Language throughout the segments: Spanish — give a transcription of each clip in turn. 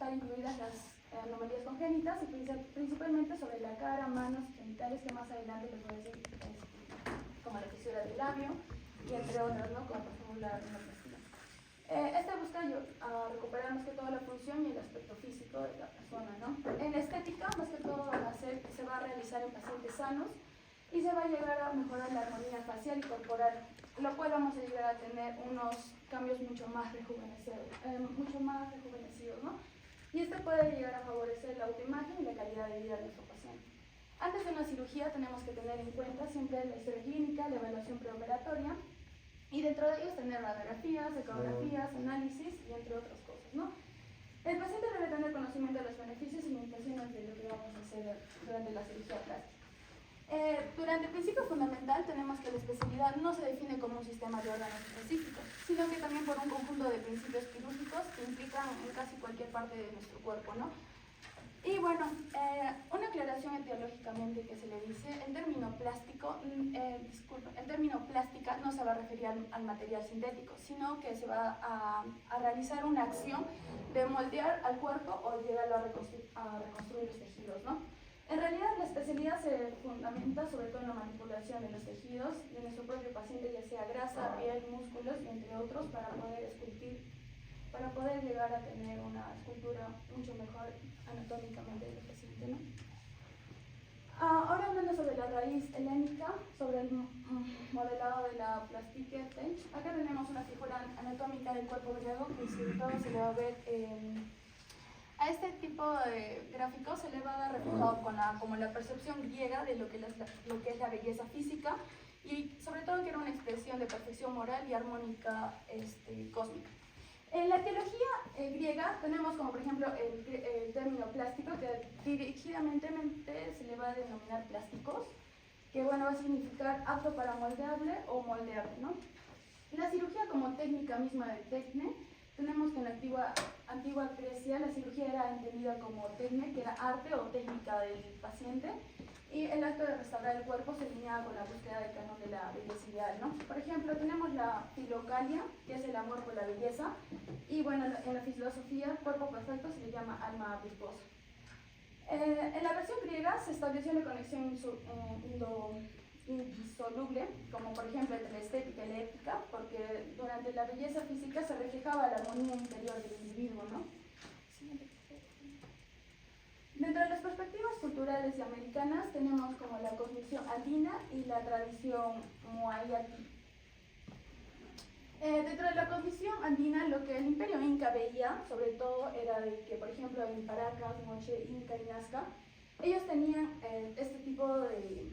estar incluidas las anomalías congénitas y principalmente sobre la cara, manos, genitales, que más adelante les voy a decir, como la fisura del labio y entre otras, ¿no? Como por ejemplo la rinoplastia. Este busca recuperar más que todo la función y el aspecto físico de la persona, ¿no? En estética, más que todo se va a realizar en pacientes sanos y se va a llegar a mejorar la armonía facial y corporal, lo cual vamos a llegar a tener unos cambios mucho más rejuvenecidos, ¿no? Y esto puede llegar a favorecer la autoimagen y la calidad de vida de nuestro paciente. Antes de una cirugía tenemos que tener en cuenta siempre la historia clínica, la evaluación preoperatoria, y dentro de ellos tener radiografías, ecografías, análisis y entre otras cosas, ¿no? El paciente debe tener conocimiento de los beneficios y limitaciones de lo que vamos a hacer durante la cirugía plástica. Durante el principio fundamental tenemos que la especialidad no se define como un sistema de órganos específicos, sino que también por un conjunto de principios quirúrgicos que implican en casi cualquier parte de nuestro cuerpo, ¿no? Y bueno, una aclaración etiológicamente que se le dice, el término plástico, el término plástica no se va a referir al material sintético, sino que se va a realizar una acción de moldear al cuerpo o llegarlo a reconstruir los tejidos, ¿no? En realidad la especialidad se fundamenta sobre todo en la manipulación de los tejidos de nuestro propio paciente, ya sea grasa, piel, músculos y entre otros, para poder esculpir, para poder llegar a tener una escultura mucho mejor anatómicamente del paciente, ¿no? Ahora hablando sobre la raíz helénica, sobre el modelado de la plastique Tench, acá tenemos una figura anatómica del cuerpo griego que sobre todo se le va a ver a este tipo de gráficos se le va a dar reflejado como la percepción griega de lo que es la belleza física y sobre todo que era una expresión de perfección moral y armónica cósmica. En la teología griega tenemos como por ejemplo el término plástico, que dirigidamente se le va a denominar plásticos, que bueno, va a significar apto para moldeable o moldeable, ¿no? La cirugía como técnica misma de tecne, tenemos que en la antigua Grecia la cirugía era entendida como tecne, que era arte o técnica del paciente, y el acto de restaurar el cuerpo se alineaba con la búsqueda del canon de la belleza ideal, ¿no? Por ejemplo, tenemos la filocalia, que es el amor por la belleza, y bueno, en la filosofía, cuerpo perfecto se le llama alma virtuosa. En la versión griega se estableció la conexión indisoluble, como por ejemplo entre la estética y la ética, porque durante la belleza física se reflejaba la armonía interior del individuo, ¿no? Dentro de las perspectivas culturales y americanas tenemos como la cosmovisión andina y la tradición moayati. Dentro de la cosmovisión andina, lo que el imperio inca veía, sobre todo, era de que, por ejemplo, en Paracas, Moche, Inca y Nazca, ellos tenían este tipo de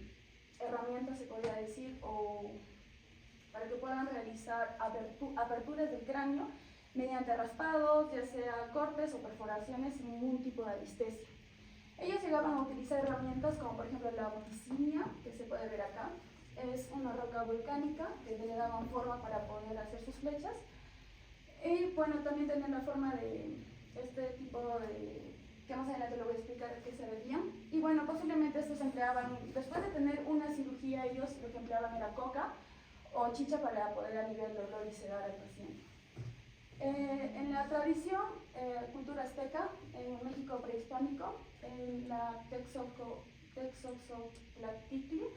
herramientas, se podría decir, o para que puedan realizar aperturas del cráneo mediante raspados, ya sea cortes o perforaciones sin ningún tipo de anestesia. Ellos llegaban a utilizar herramientas como por ejemplo la boticinia, que se puede ver acá. Es una roca volcánica que le daban forma para poder hacer sus flechas. Y bueno, también tener la forma de este tipo de, que más adelante lo voy a explicar qué se veían. Y bueno, posiblemente estos empleaban, después de tener una cirugía, ellos lo que empleaban era coca o chicha para poder aliviar el dolor y sedar al paciente. En la tradición, cultura azteca, en México prehispánico, en la Texoxotlachtli,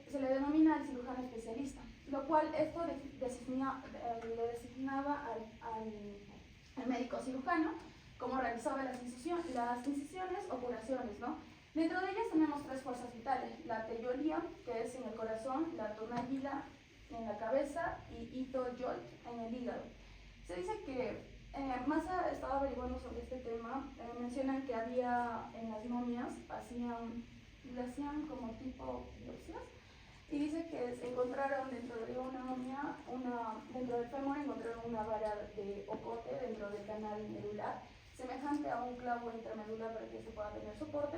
se le denomina al cirujano especialista, lo cual esto le designaba al médico cirujano como realizaba las incisiones o curaciones, ¿no? Dentro de ellas tenemos tres fuerzas vitales: la teyolía, que es en el corazón, la tonagila en la cabeza y ito-yol en el hígado. Se dice que Massa estaba averiguando sobre este tema, mencionan que había en las momias, le hacían como tipo biopsias, y dice que se encontraron dentro de una momia, dentro del fémur encontraron una vara de ocote dentro del canal medular, semejante a un clavo intramedular para que se pueda tener soporte,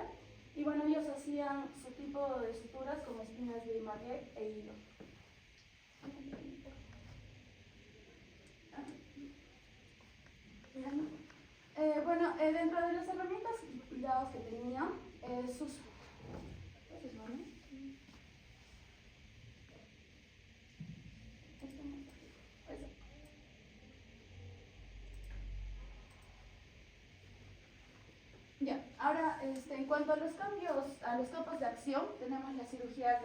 y bueno, ellos hacían su tipo de suturas como espinas de maguey e hilo. Bueno, dentro de las herramientas y cuidados que tenían, Ahora, en cuanto a los cambios, a los campos de acción, tenemos la cirugía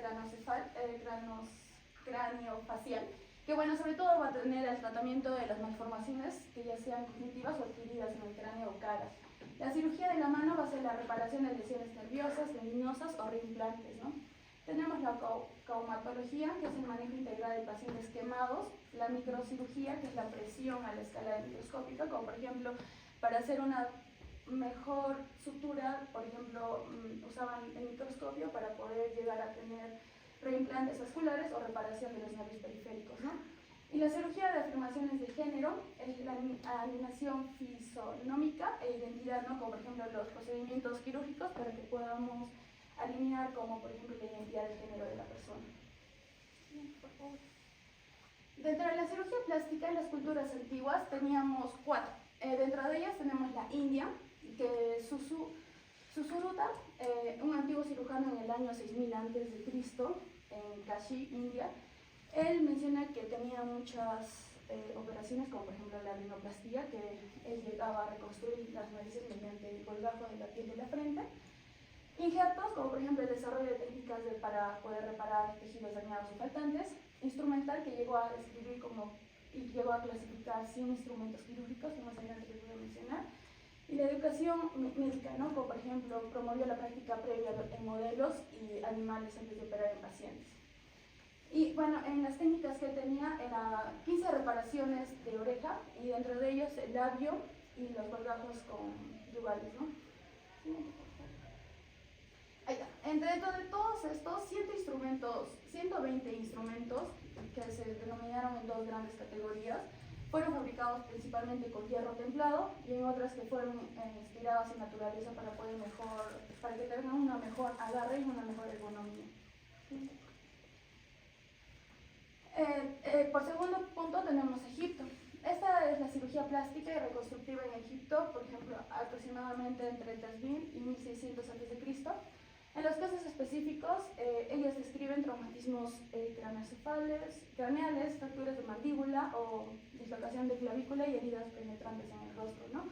craneofacial, que bueno, sobre todo va a tener el tratamiento de las malformaciones que ya sean cognitivas o adquiridas en el cráneo o cara. La cirugía de la mano va a ser la reparación de lesiones nerviosas, tendinosas o reimplantes, ¿no? Tenemos la traumatología, que es el manejo integral de pacientes quemados, la microcirugía, que es la presión a la escala microscópica, como por ejemplo, para hacer una mejor sutura, por ejemplo, usaban el microscopio para poder llegar a tener reimplantes vasculares o reparación de los nervios periféricos, ¿no? Y la cirugía de afirmaciones de género es la alineación fisonómica e identidad, ¿no? Como por ejemplo los procedimientos quirúrgicos para que podamos alinear como por ejemplo la identidad de género de la persona. Por favor. Dentro de la cirugía plástica en las culturas antiguas teníamos 4. Dentro de ellas tenemos la India, que Sushruta, un antiguo cirujano en el año 6000 a.C., en Kashi, India, él menciona que tenía muchas operaciones, como por ejemplo la rinoplastía, que él llegaba a reconstruir las narices mediante el colgajo de la piel de la frente. Injertos, como por ejemplo el desarrollo de técnicas para poder reparar tejidos dañados o faltantes. Instrumental, que llegó a describir y llegó a clasificar 100 instrumentos quirúrgicos, que más adelante les voy a mencionar. Y la educación médica, ¿no? Como por ejemplo promovió la práctica previa en modelos y animales antes de operar en pacientes. Y bueno, en las técnicas que él tenía eran 15 reparaciones de oreja, y dentro de ellos el labio y los colgajos con yugales, ¿no? Ahí está. Entre todos estos 120 instrumentos, que se denominaron en 2 grandes categorías, fueron fabricados principalmente con hierro templado, y en otras que fueron inspiradas en naturaleza para que tengan una mejor agarre y una mejor ergonomía. Por segundo punto tenemos Egipto. Esta es la cirugía plástica y reconstructiva en Egipto, por ejemplo, aproximadamente entre 3000 y 1600 a.C. En los casos específicos, ellos describen traumatismos craneales, fracturas de mandíbula o dislocación de clavícula y heridas penetrantes en el rostro, ¿no?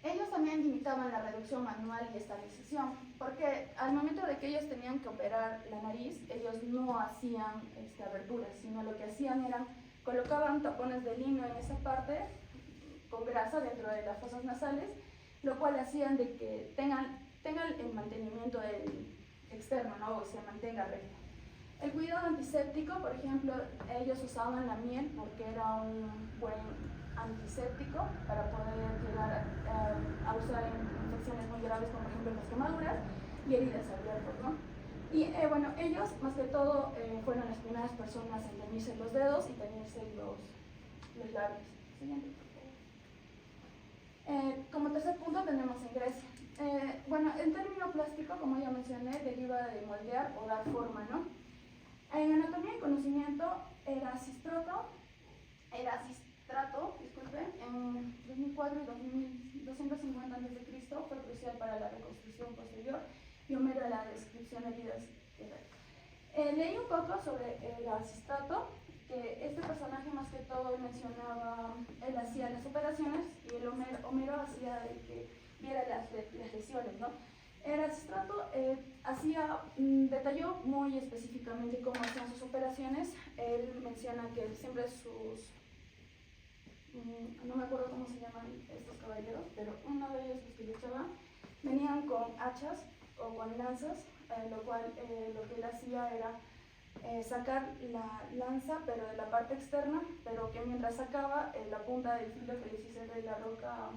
Ellos también limitaban la reducción manual y estabilización, porque al momento de que ellos tenían que operar la nariz, ellos no hacían aberturas, sino lo que hacían era colocaban tapones de lino en esa parte con grasa dentro de las fosas nasales, lo cual hacían de que tengan el mantenimiento externo, ¿no? O se mantenga recto. El cuidado antiséptico, por ejemplo, ellos usaban la miel porque era un buen antiséptico para poder llegar a usar en infecciones muy graves, como por ejemplo las quemaduras y heridas abiertas, ¿no? Y bueno, ellos más que todo fueron las primeras personas en teñirse los dedos y teñirse los labios. Siguiente, por favor. Como tercer punto tenemos en Grecia. Bueno, el término plástico, como ya mencioné, deriva de moldear o dar forma, ¿no? En anatomía y conocimiento, Erasistrato, en 2004 y 2250 a.C. fue crucial para la reconstrucción posterior, y Homero en la descripción de heridas. Leí un poco sobre Erasistrato, que este personaje más que todo mencionaba, él hacía las operaciones y el Homero hacía de que viera las lesiones, ¿no? Erasistrato detalló muy específicamente cómo hacían sus operaciones. Él menciona que siempre no me acuerdo cómo se llaman estos caballeros, pero uno de ellos, los que luchaban, venían con hachas o con lanzas, lo cual lo que él hacía era sacar la lanza, pero de la parte externa, pero que mientras sacaba la punta del filo que les hice de la roca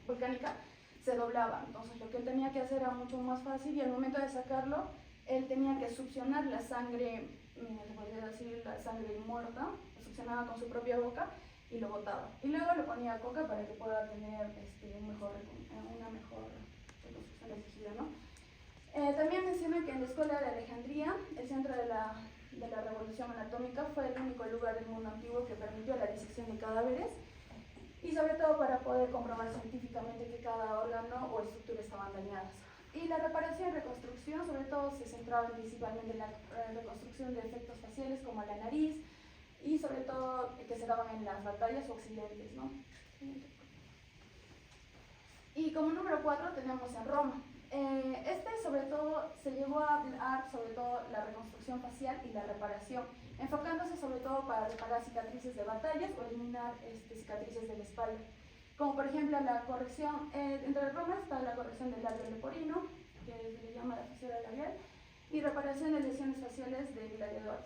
volcánica, se doblaba. Entonces lo que él tenía que hacer era mucho más fácil, y al momento de sacarlo, él tenía que succionar la sangre, se podría decir la sangre muerta, lo succionaba con su propia boca y lo botaba. Y luego lo ponía a coca para que pueda tener una mejor reconstrucción del tejido, ¿no? También menciona que en la escuela de Alejandría, el centro de la revolución anatómica, fue el único lugar del mundo antiguo que permitió la disección de cadáveres, y sobre todo para poder comprobar científicamente que cada órgano o estructura estaban dañadas. Y la reparación y reconstrucción sobre todo se centraba principalmente en la reconstrucción de efectos faciales como la nariz, y sobre todo que se daban en las batallas o accidentes, ¿no? Y como número 4 tenemos en Roma. Sobre todo se llegó a hablar sobre todo la reconstrucción facial y la reparación, enfocándose sobre todo para reparar cicatrices de batallas o eliminar cicatrices de la espalda. Como por ejemplo la corrección, entre Roma está la corrección del labio leporino, que se le llama la fisura labial, y reparación de lesiones faciales de gladiadores.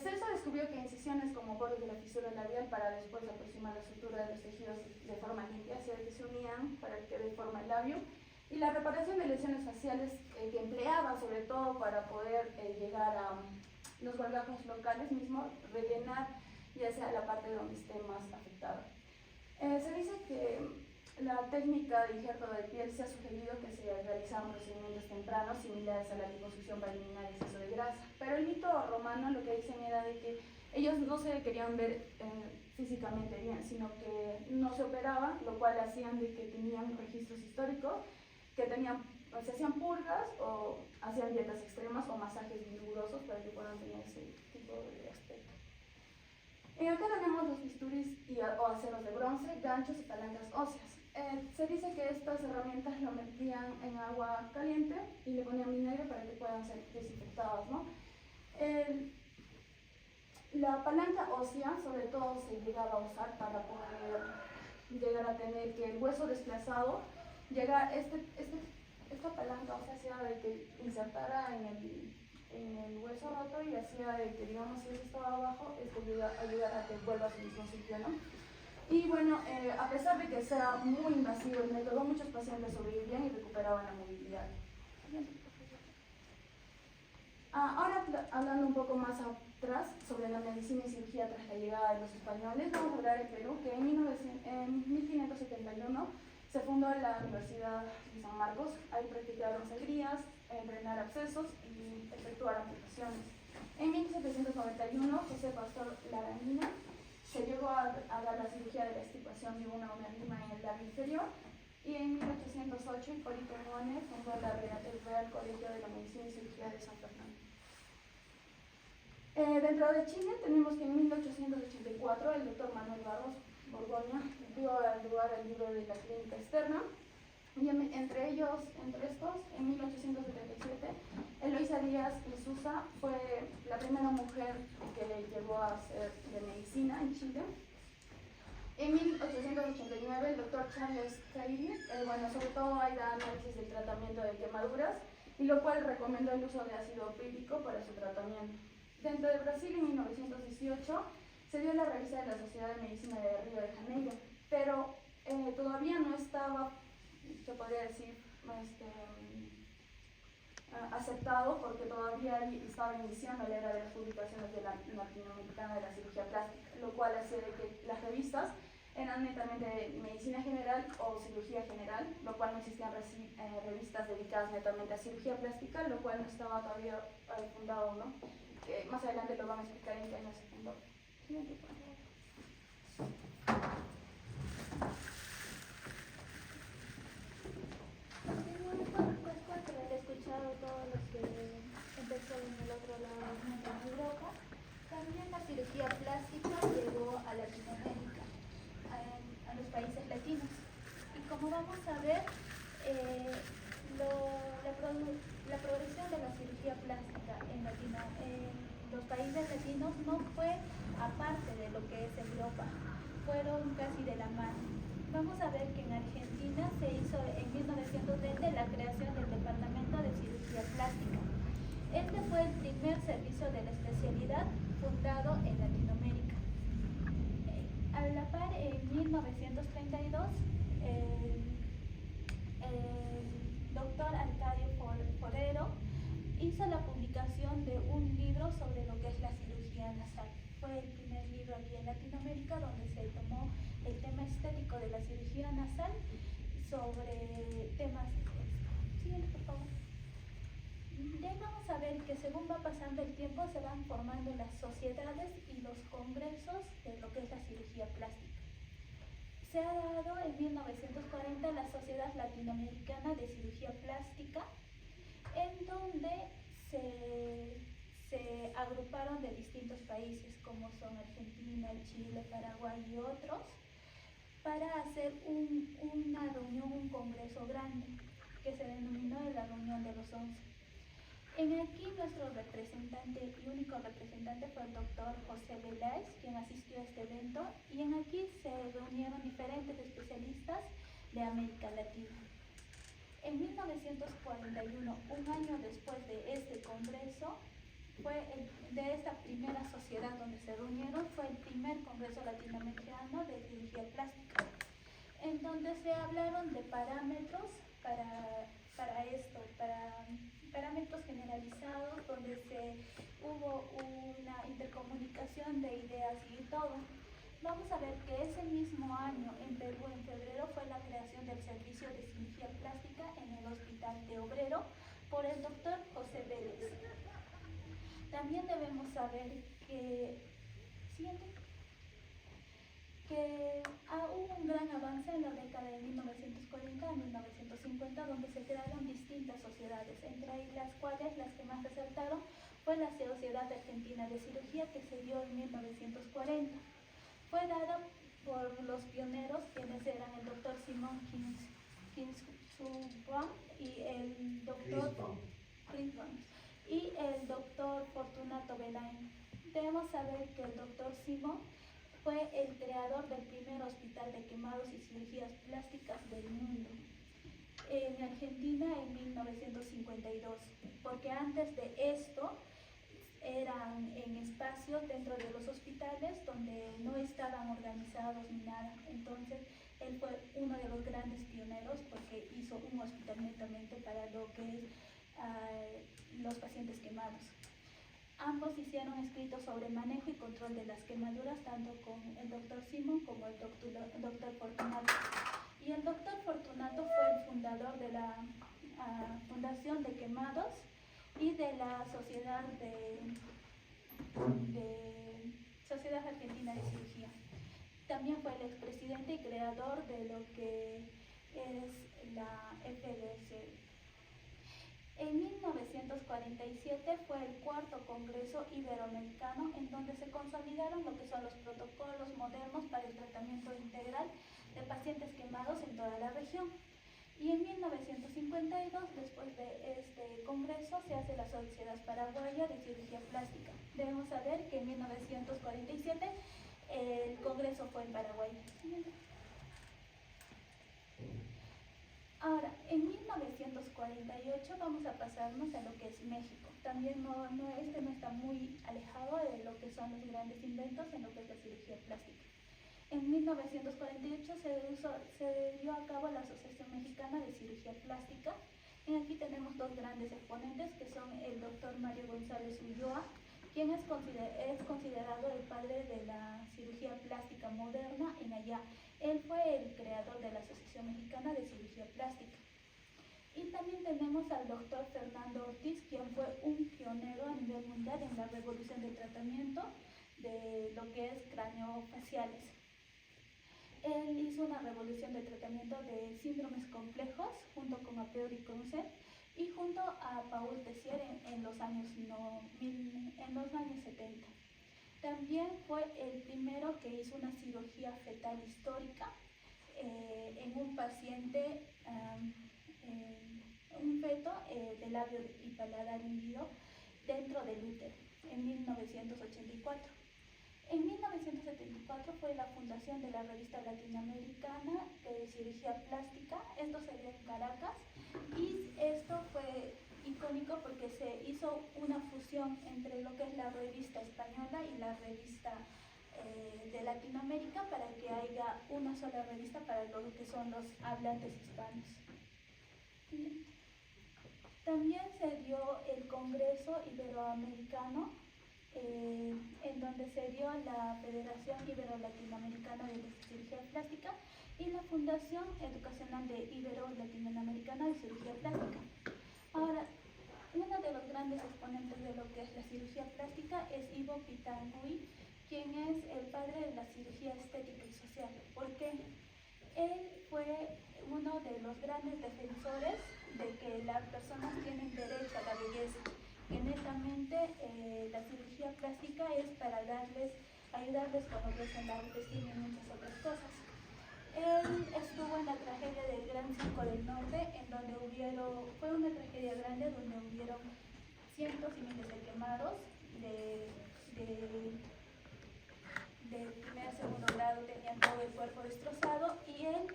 Celso descubrió que incisiones como bordes de la fisura labial para después aproximar la sutura de los tejidos de forma limpia, hacia que se unían para que dé forma el labio, y la reparación de lesiones faciales que empleaba sobre todo para poder llegar a los gargajos locales mismos, rellenar ya sea la parte donde esté más afectada. Se dice que la técnica de injerto de piel se ha sugerido que se realizaban procedimientos tempranos similares a la liposucción para eliminar exceso de grasa, pero el mito romano lo que dicen era de que ellos no se querían ver físicamente bien, sino que no se operaban, lo cual hacían de que tenían registros históricos, que se hacían purgas o hacían dietas extremas o masajes vigorosos para que puedan tener ese tipo de aspecto. Acá tenemos los bisturis o aceros de bronce, ganchos y palancas óseas. Se dice que estas herramientas lo metían en agua caliente y le ponían vinagre para que puedan ser desinfectadas, ¿no? La palanca ósea, sobre todo, se llegaba a usar para poder llegar a tener que el hueso desplazado, esta palanca ósea hacía de que insertara en el hueso roto y hacía de que, digamos, si eso estaba abajo, esto ayudara a que vuelva a su mismo sitio, ¿no? Y bueno, a pesar de que sea muy invasivo el método, muchos pacientes sobrevivían y recuperaban la movilidad. Ahora, hablando un poco más atrás sobre la medicina y cirugía tras la llegada de los españoles, vamos a hablar de Perú, que en 1571 se fundó la Universidad de San Marcos. Ahí practicaron sangrías, drenar abscesos y efectuar amputaciones. En 1791, José Pastor Laranina se llegó a dar la cirugía de la extirpación de una hemangioma en el labio inferior, y en 1808 Hipólito Unanue fundó el Real Colegio de la Medicina y Cirugía de San Fernando. Dentro de Chile tenemos que en 1884 el doctor Manuel Barros Borgoña dio lugar al libro de la clínica externa, y entre estos, en 1877, Eloisa Díaz y Sousa fue la primera mujer que llegó a ser de medicina en Chile. En 1889, el doctor Charles Cailly, sobre todo ahí da análisis del tratamiento de quemaduras, y lo cual recomendó el uso de ácido pírico para su tratamiento. Dentro de Brasil, en 1918, se dio la revista de la Sociedad de Medicina de Río de Janeiro, pero todavía no estaba, se podría decir, aceptado, porque todavía estaba iniciando la era de las publicaciones de la latinoamericana de la cirugía plástica, lo cual hacía de que las revistas eran netamente de medicina general o cirugía general, lo cual no existían revistas dedicadas netamente a cirugía plástica, lo cual no estaba todavía fundado, ¿no? Que más adelante lo van a explicar en qué año se fundó. Siguiente, por favor. Después de haber escuchado todos los que empezó en el otro lado de Europa, también la cirugía plástica llegó a Latinoamérica, a los países latinos. Y como vamos a ver, la progresión de la cirugía plástica en los países latinos no fue aparte de lo que es Europa, fueron casi de la mano. Vamos a ver que en Argentina se hizo en 1920 la creación del Departamento de Cirugía Plástica. Este fue el primer servicio de la especialidad fundado en Latinoamérica. A la par, en 1932, el doctor Arcadio Forero hizo la publicación de un libro sobre lo que es la cirugía nasal. Fue el primer libro aquí en Latinoamérica donde se tomó el tema estético de la cirugía nasal sobre temas. Siguiente, por favor. Ya vamos a ver que según va pasando el tiempo se van formando las sociedades y los congresos de lo que es la cirugía plástica. Se ha dado en 1940 la Sociedad Latinoamericana de Cirugía Plástica, en donde se agruparon de distintos países como son Argentina, Chile, Paraguay y otros, para hacer una reunión, un congreso grande, que se denominó la Reunión de los 11. En aquí nuestro representante y único representante fue el doctor José Veláez, quien asistió a este evento, y en aquí se reunieron diferentes especialistas de América Latina. En 1941, un año después de este congreso, de esta primera sociedad donde se reunieron, fue el primer congreso latinoamericano de cirugía plástica, en donde se hablaron de parámetros para parámetros generalizados, donde hubo una intercomunicación de ideas y todo. Vamos a ver que ese mismo año, en Perú, en febrero, fue la creación del servicio de cirugía plástica en el Hospital de Obrero por el doctor José Vélez. También debemos saber que hubo un gran avance en la década de 1940 a 1950, donde se crearon distintas sociedades, entre las cuales las que más resaltaron fue la Sociedad Argentina de Cirugía, que se dio en 1940. Fue dada por los pioneros, quienes eran el doctor Simon Kingsbury y el doctor Clifton y el doctor Fortunato Belain. Debemos saber que el doctor Simon fue el creador del primer hospital de quemados y cirugías plásticas del mundo en Argentina en 1952, porque antes de esto eran en espacios dentro de los hospitales donde no estaban organizados ni nada. Entonces él fue uno de los grandes pioneros porque hizo un hospital netamente para lo que es los pacientes quemados. Ambos hicieron escritos sobre manejo y control de las quemaduras, tanto con el doctor Simon como el doctor Fortunato. Y el doctor Fortunato fue el fundador de la Fundación de Quemados y de la Sociedad Argentina de Cirugía. También fue el expresidente y creador de lo que es la FDC. En 1947 fue el cuarto Congreso Iberoamericano, en donde se consolidaron lo que son los protocolos modernos para el tratamiento integral de pacientes quemados en toda la región. Y en 1952, después de este congreso, se hace la Sociedad Paraguaya de Cirugía Plástica. Debemos saber que en 1947 el congreso fue en Paraguay. Ahora, en 1948 vamos a pasarnos a lo que es México. También no está muy alejado de lo que son los grandes inventos en lo que es la cirugía plástica. En 1948 se dio a cabo la Asociación Mexicana de Cirugía Plástica. Y aquí tenemos dos grandes exponentes, que son el doctor Mario González Ulloa, quien es considerado el padre de la cirugía plástica moderna en allá. Él fue el creador de la Asociación Mexicana de Cirugía Plástica. Y también tenemos al doctor Fernando Ortiz, quien fue un pionero a nivel mundial en la revolución del tratamiento de lo que es craneofaciales. Él hizo una revolución de tratamiento de síndromes complejos junto con Apeur y Conce y junto a Paul Tessier en los años 70. También fue el primero que hizo una cirugía fetal histórica en un paciente, un feto de labio y paladar hundido dentro del útero en 1984. En 1974 fue la fundación de la Revista Latinoamericana de Cirugía Plástica. Esto se dio en Caracas y esto fue icónico porque se hizo una fusión entre lo que es la revista española y la revista de Latinoamérica para que haya una sola revista para lo que son los hablantes hispanos. También se dio el Congreso Iberoamericano, en donde se dio la Federación Ibero-Latinoamericana de Cirugía Plástica y la Fundación Educacional de Ibero-Latinoamericana de Cirugía Plástica. Ahora, uno de los grandes exponentes de lo que es la cirugía plástica es Ivo Pitangui, quien es el padre de la cirugía estética y social. ¿Por qué? Él fue uno de los grandes defensores de que las personas tienen derecho a la belleza, que netamente la cirugía plástica es para ayudarles con lo que es la autoestima y muchas otras cosas. Norte, en donde fue una tragedia grande donde hubieron cientos y miles de quemados de primer, segundo grado, tenían todo el cuerpo destrozado y él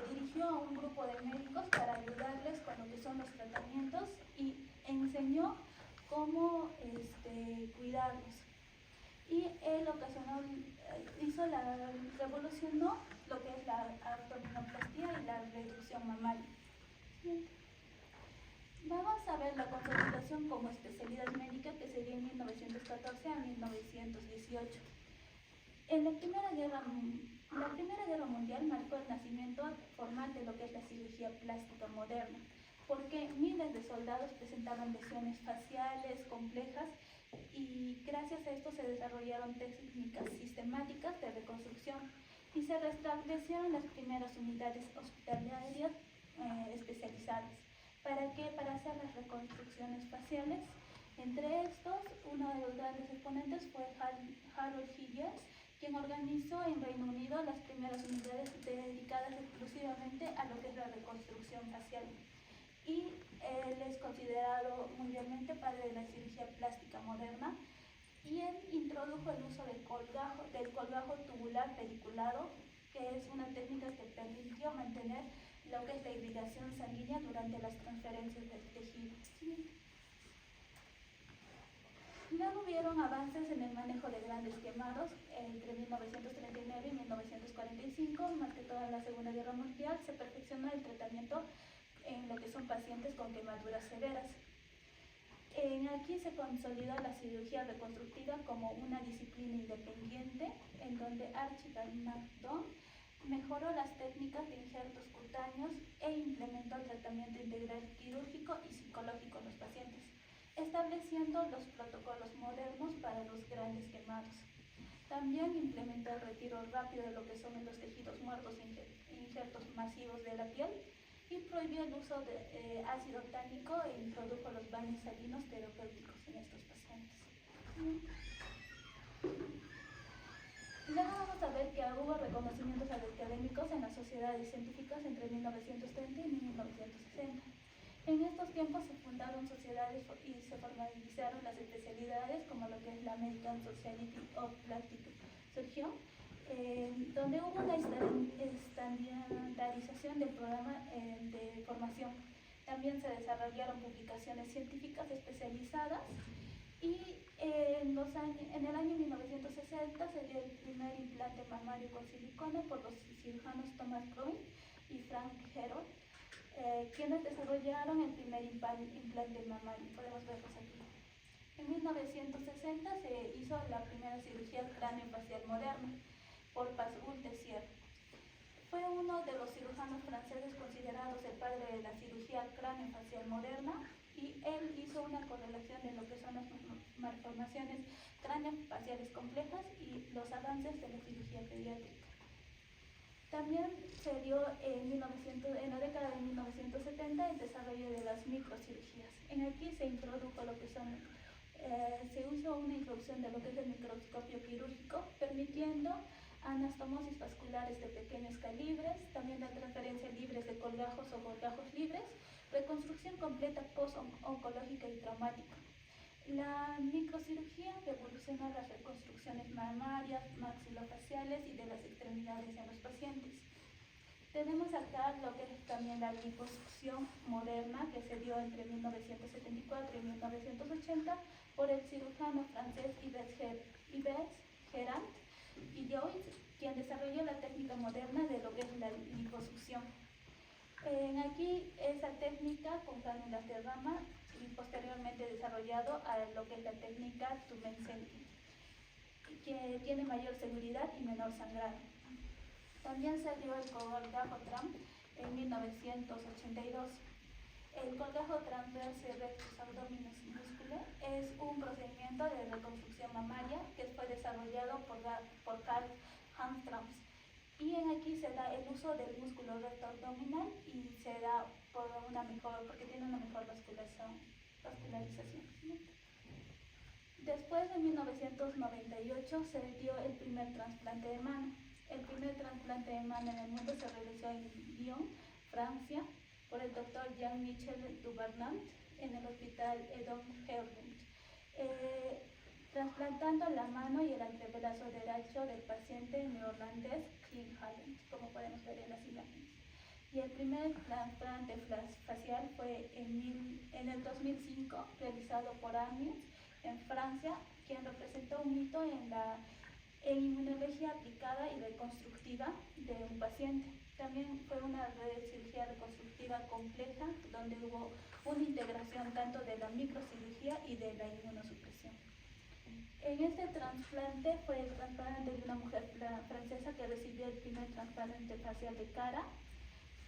dirigió a un grupo de médicos para ayudarles con lo que son los tratamientos y enseñó cómo cuidarlos. Y él revolucionó lo que es la abdominoplastia y la reducción mamaria. Vamos a ver la consolidación como especialidad médica que se dio en 1914 a 1918. En la Primera Guerra Mundial marcó el nacimiento formal de lo que es la cirugía plástica moderna, porque miles de soldados presentaban lesiones faciales complejas y gracias a esto se desarrollaron técnicas sistemáticas de reconstrucción y se restablecieron las primeras unidades hospitalarias especializadas. ¿Para qué? Para hacer las reconstrucciones faciales. Entre estos, uno de los grandes exponentes fue Harold Hillier, quien organizó en Reino Unido las primeras unidades dedicadas exclusivamente a lo que es la reconstrucción facial. Y él es considerado mundialmente padre de la cirugía plástica moderna, y él introdujo el uso del colgajo tubular pediculado, que es una técnica que permitió mantener lo que es la irrigación sanguínea durante las transferencias del tejido. Luego hubieron avances en el manejo de grandes quemados entre 1939 y 1945, más que toda la Segunda Guerra Mundial, se perfeccionó el tratamiento en lo que son pacientes con quemaduras severas. Aquí se consolidó la cirugía reconstructiva como una disciplina independiente, en donde Archibald McDonald mejoró las técnicas de injertos cutáneos e implementó el tratamiento integral quirúrgico y psicológico en los pacientes, estableciendo los protocolos modernos para los grandes quemados. También implementó el retiro rápido de lo que son los tejidos muertos e injertos masivos de la piel, y prohibió el uso de ácido tánico e introdujo los baños salinos terapéuticos en estos pacientes. Luego vamos a ver que hubo reconocimientos académicos en las sociedades científicas entre 1930 y 1960. En estos tiempos se fundaron sociedades y se formalizaron las especialidades como lo que es la American Society of Plastic Surgeon, donde hubo una estandarización del programa de formación. También se desarrollaron publicaciones científicas especializadas y en el año 1960 se dio el primer implante mamario con silicona por los cirujanos Thomas Gruen y Frank Herold, quienes desarrollaron el primer implante mamario. Podemos verlos aquí. En 1960 se hizo la primera cirugía craneofacial moderna por Pascal Tessier. Fue uno de los cirujanos franceses considerados el padre de la cirugía craneofacial moderna, y él hizo una correlación de lo que son las malformaciones craneofaciales complejas y los avances de la cirugía pediátrica. También se dio en la década de 1970 el desarrollo de las microcirugías. Aquí se introdujo lo que son, se usó una introducción de lo que es el microscopio quirúrgico, permitiendo anastomosis vasculares de pequeños calibres, también la transferencia libres de colgajos o colgajos libres, reconstrucción completa post-oncológica y traumática. La microcirugía revolucionó las reconstrucciones mamarias, maxilofaciales y de las extremidades en los pacientes. Tenemos acá lo que es también la liposucción moderna, que se dio entre 1974 y 1980 por el cirujano francés Yves Gerard Pillois, quien desarrolló la técnica moderna de lo que es la liposucción. Aquí esa técnica con cánulas de rama y posteriormente desarrollado a lo que es la técnica Tumensenti, que tiene mayor seguridad y menor sangrado. También salió el colgajo Tram en 1982. El colgajo transverse rectus abdominis muscule es un procedimiento de reconstrucción mamaria que fue desarrollado por Karl Hamstrams. Y aquí se da el uso del músculo recto abdominal y se da porque tiene una mejor vascularización. Después de 1998 se dio el primer trasplante de mano. El primer trasplante de mano en el mundo se realizó en Lyon, Francia, por el doctor Jean-Michel Dubernat en el hospital Edom Herrung, trasplantando la mano y el antebrazo derecho del paciente neerlandés Clint Hallen, como podemos ver en las imágenes. Y el primer trasplante facial fue en el 2005, realizado por Amiens en Francia, quien representó un hito en inmunología aplicada y reconstructiva de un paciente. También fue una cirugía reconstructiva compleja, donde hubo una integración tanto de la microcirugía y de la inmunosupresión. En este trasplante fue el trasplante de una mujer francesa que recibió el primer trasplante facial de cara,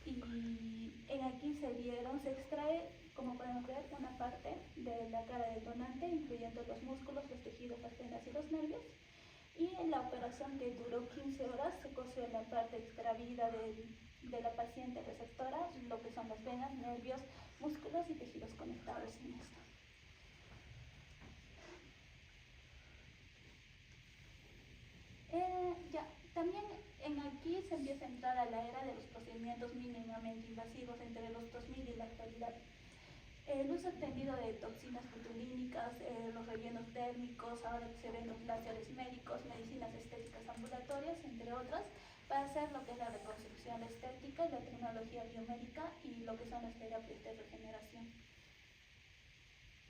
y aquí se extrae, como podemos ver, una parte de la cara del donante, incluyendo los músculos, los tejidos, las venas y los nervios. Y en la operación, que duró 15 horas, se cosió la parte extravida de la paciente receptora, lo que son las venas, nervios, músculos y tejidos conectados en esto. También aquí se empieza a entrar a la era de los procedimientos mínimamente invasivos entre los 2000 y la actualidad. El uso extendido de toxinas botulínicas, los rellenos térmicos, ahora que se ven los láseres médicos, medicinas estéticas ambulatorias, entre otras, para hacer lo que es la reconstrucción estética y la tecnología biomédica y lo que son las terapias de regeneración.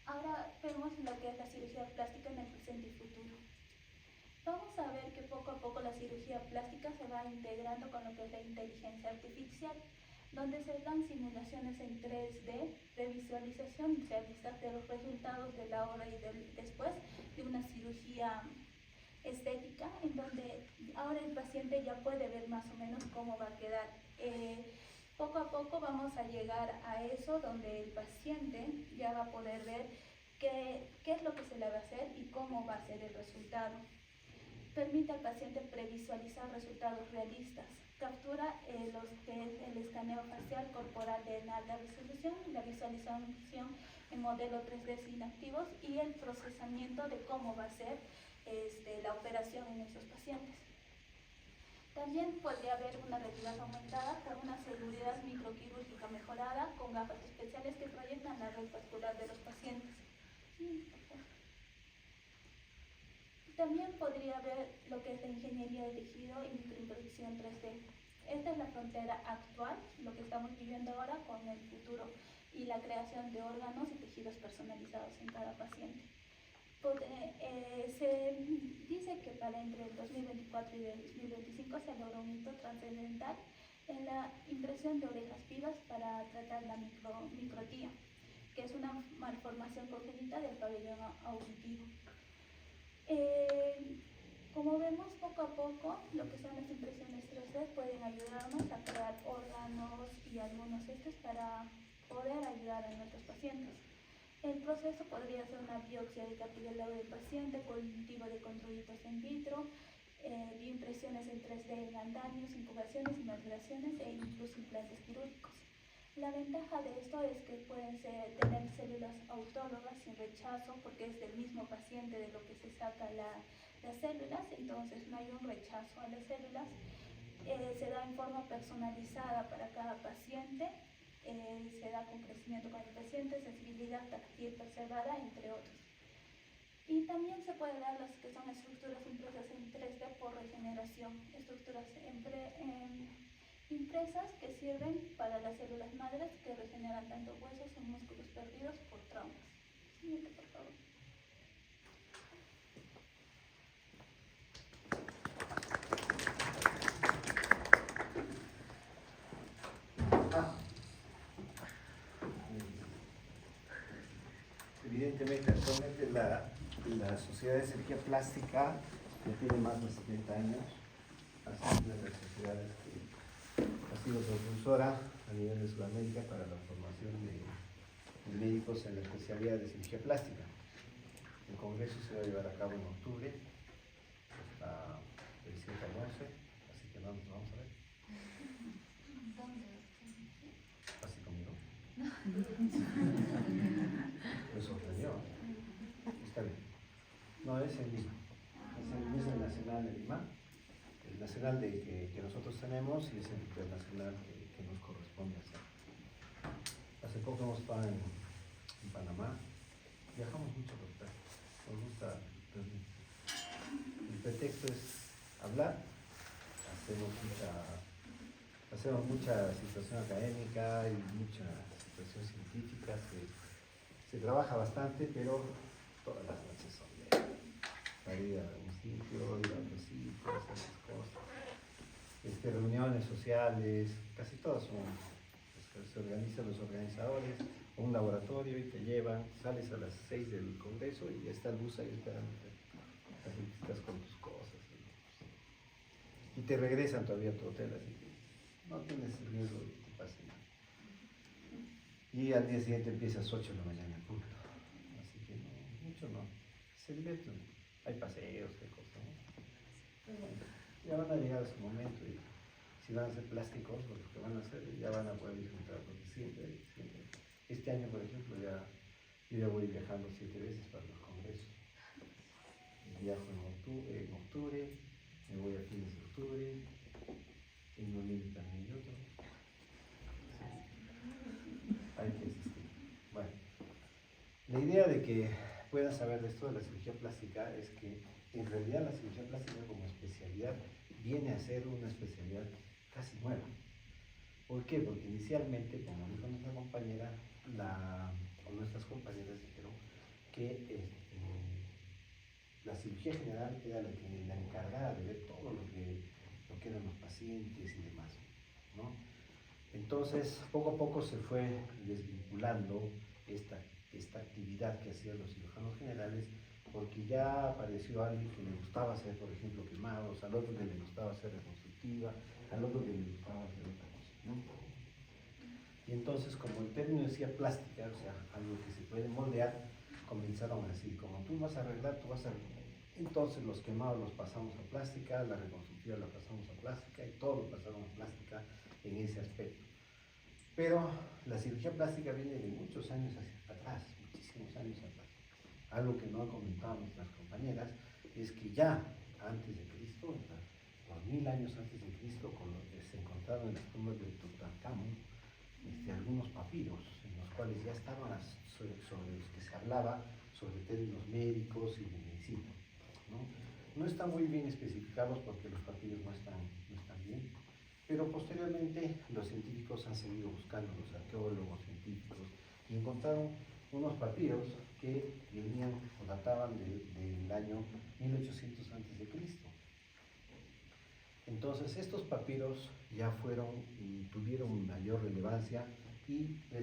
Ahora vemos lo que es la cirugía plástica en el presente y futuro. Vamos a ver que poco a poco la cirugía plástica se va integrando con lo que es la inteligencia artificial, donde se dan simulaciones en 3D de visualización realistas de los resultados de la hora y del después de una cirugía estética, en donde ahora el paciente ya puede ver más o menos cómo va a quedar. Poco a poco vamos a llegar a eso, donde el paciente ya va a poder ver qué es lo que se le va a hacer y cómo va a ser el resultado. Permite al paciente previsualizar resultados realistas. Captura lo que es el escaneo facial corporal de alta resolución, la visualización en modelo 3D sin activos y el procesamiento de cómo va a ser la operación en esos pacientes. También podría haber una realidad aumentada con una seguridad microquirúrgica mejorada con gafas especiales que proyectan la red vascular de los pacientes. También podría haber lo que es la ingeniería de tejido y microimpresión 3D. Esta es la frontera actual, lo que estamos viviendo ahora con el futuro y la creación de órganos y tejidos personalizados en cada paciente. Se dice que para entre el 2024 y el 2025 se logró un hito trascendental en la impresión de orejas vivas para tratar la microtía, que es una malformación congénita del pabellón auditivo. Como vemos, poco a poco, lo que son las impresiones 3D pueden ayudarnos a crear órganos y algunos para poder ayudar a nuestros pacientes. El proceso podría ser una biopsia de cartílago del paciente, cultivo de condrocitos in vitro, bioimpresiones en 3D en andamios, incubaciones, inoculaciones e incluso implantes quirúrgicos. La ventaja de esto es que pueden tener células autólogas sin rechazo, porque es del mismo paciente de lo que se saca las células, entonces no hay un rechazo a las células. Se da en forma personalizada para cada paciente, se da con crecimiento con el paciente, sensibilidad táctil preservada, entre otros. Y también se puede dar las que son estructuras impresas en 3D por regeneración, estructuras impresas que sirven para las células madres que regeneran tanto huesos o músculos perdidos por traumas. Siguiente, por favor. Evidentemente, actualmente la Sociedad de Cirugía Plástica ya tiene más de 70 años. Ha sido una de las sociedades que ha sido propulsora a nivel de Sudamérica para la formación de médicos en la especialidad de cirugía plástica. El congreso se va a llevar a cabo en octubre, hasta el 7 al 11, así que vamos a ver. Así conmigo. Me sorprendió. Está bien. No, es el mismo. Es el nacional de Lima, el nacional que nosotros tenemos y es el internacional que nos corresponde. corresponde hacer. Hace poco hemos estado en Panamá, viajamos mucho por acá, nos gusta, el pretexto es hablar, hacemos mucha situación académica y mucha situación científica, se trabaja bastante, pero todas las noches son de salir a un sitio, ir a otro sitio, hacer esas cosas. Reuniones sociales, casi todas son, se organizan los organizadores, un laboratorio y te llevan, sales a las 6 del congreso y ya está el bus ahí esperándote, así que estás con tus cosas y te regresan todavía a tu hotel, así que no tienes el riesgo de que te pase nada. Y al día siguiente empiezas 8 de la mañana, punto. Así que no, mucho no, se divierten, hay paseos, hay cosas, ¿no? Pero bueno, ya van a llegar a su momento y si van a ser plásticos, lo que van a hacer, ya van a poder disfrutar, porque siempre. Este año, por ejemplo, yo ya voy viajando 7 veces para los congresos. Viajo en octubre, me voy a fines de octubre, en noviembre también y otro. Hay que asistir. Bueno, la idea de que puedan saber de esto de la cirugía plástica es que en realidad la cirugía plástica como especialidad viene a ser una especialidad casi nueva. ¿Por qué? Porque inicialmente, como dijo nuestra compañera, o nuestras compañeras dijeron que la cirugía general era la encargada de ver todo lo que eran los pacientes y demás, ¿no? Entonces, poco a poco se fue desvinculando esta actividad que hacían los cirujanos generales, porque ya apareció alguien que le gustaba hacer, por ejemplo, quemados, al otro que le gustaba hacer reconstructiva, al otro que le gustaba hacer otra cosa, ¿no? Y entonces, como el término decía plástica, o sea, algo que se puede moldear, comenzaron a decir, como tú vas a arreglar, tú vas a arreglar. Entonces los quemados los pasamos a plástica, la reconstructiva la pasamos a plástica y todo lo pasaron a plástica en ese aspecto. Pero la cirugía plástica viene de muchos años hacia atrás, muchísimos años atrás. Algo que no han comentado nuestras compañeras es que ya antes de Cristo, 2000 años antes de Cristo, se encontraron en las tumbas de Tutankamón algunos papiros en los cuales ya estaban sobre los que se hablaba sobre términos médicos y de medicina, ¿no? No están muy bien especificados porque los papiros no están bien, pero posteriormente los científicos han seguido buscando, los arqueólogos científicos, y encontraron unos papiros que venían o databan del año 1800 a.C. Entonces estos papiros ya tuvieron mayor relevancia y ya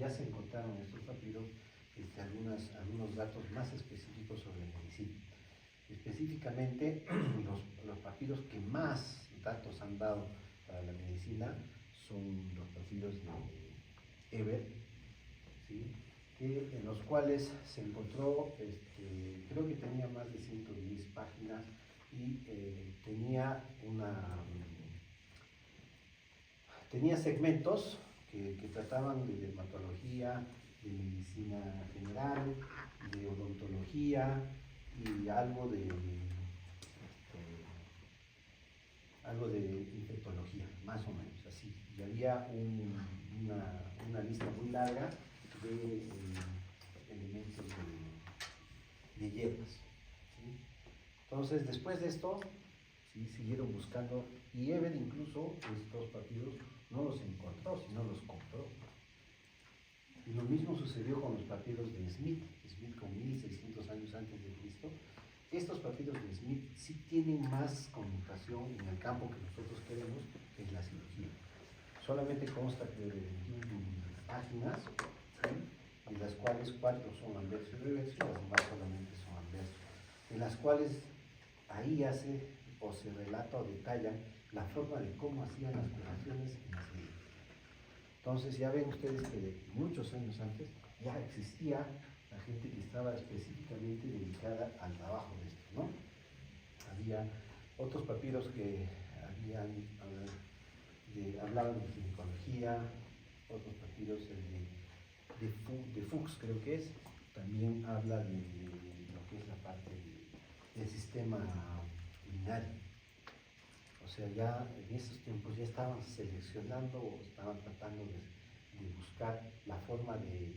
se encontraron en estos papiros algunos datos más específicos sobre medicina. Específicamente, los papiros que más datos han dado para la medicina son los papiros de Eber, ¿sí? En los cuales se encontró, creo que tenía más de 110 páginas y tenía segmentos que trataban de dermatología, de medicina general, de odontología y algo de infectología, más o menos así. Y había una lista muy larga de elementos de hierbas, ¿sí? Entonces, después de esto, ¿sí? Siguieron buscando, y Eber incluso estos papiros no los encontró, sino los compró. Y lo mismo sucedió con los papiros de Smith con 1600 años antes de Cristo. Estos papiros de Smith sí tienen más connotación en el campo que nosotros queremos, que es la cirugía. Solamente consta de 21 páginas, ¿sí? De las cuales 4 son anverso y reverso, y las demás solamente son anverso, en las cuales ahí se relata o detalla la forma de cómo hacían las curaciones en la serie. Entonces ya ven ustedes que muchos años antes ya existía la gente que estaba específicamente dedicada al trabajo de esto, ¿no? Había otros papiros que hablaban de ginecología, otros papiros de Fuchs creo que es, también habla de lo que es la parte del sistema urinario. O sea, ya en esos tiempos ya estaban seleccionando o estaban tratando de buscar la forma de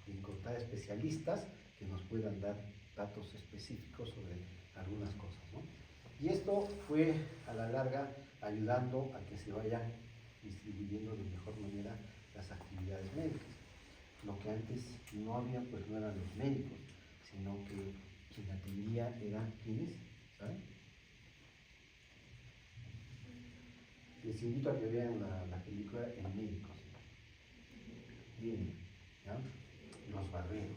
encontrar especialistas que nos puedan dar datos específicos sobre algunas cosas, ¿no? Y esto fue a la larga ayudando a que se vayan distribuyendo de mejor manera las actividades médicas. Lo que antes no había, pues no eran los médicos, sino que quien atendía eran quienes, ¿saben? Les invito a que vean la película El Médico. Bien, ¿ya? Los barberos.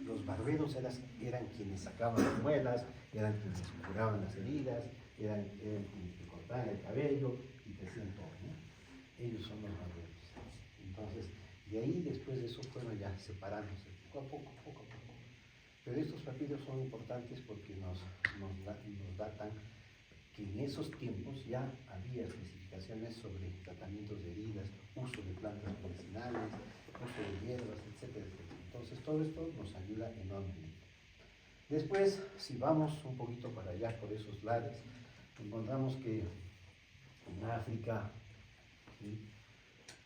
Los barberos eran quienes sacaban las muelas, eran quienes curaban las heridas, eran quienes te cortaban el cabello y te hacían todo, ¿no? Ellos son los barberos. Entonces, de ahí después de eso fueron ya separándose poco a poco, poco a poco. Pero estos papiros son importantes porque nos datan que en esos tiempos ya había especificaciones sobre tratamientos de heridas, uso de plantas medicinales, uso de hierbas, etcétera, etcétera. Entonces todo esto nos ayuda enormemente. Después, si vamos un poquito para allá por esos lares, encontramos que en África, ¿sí?,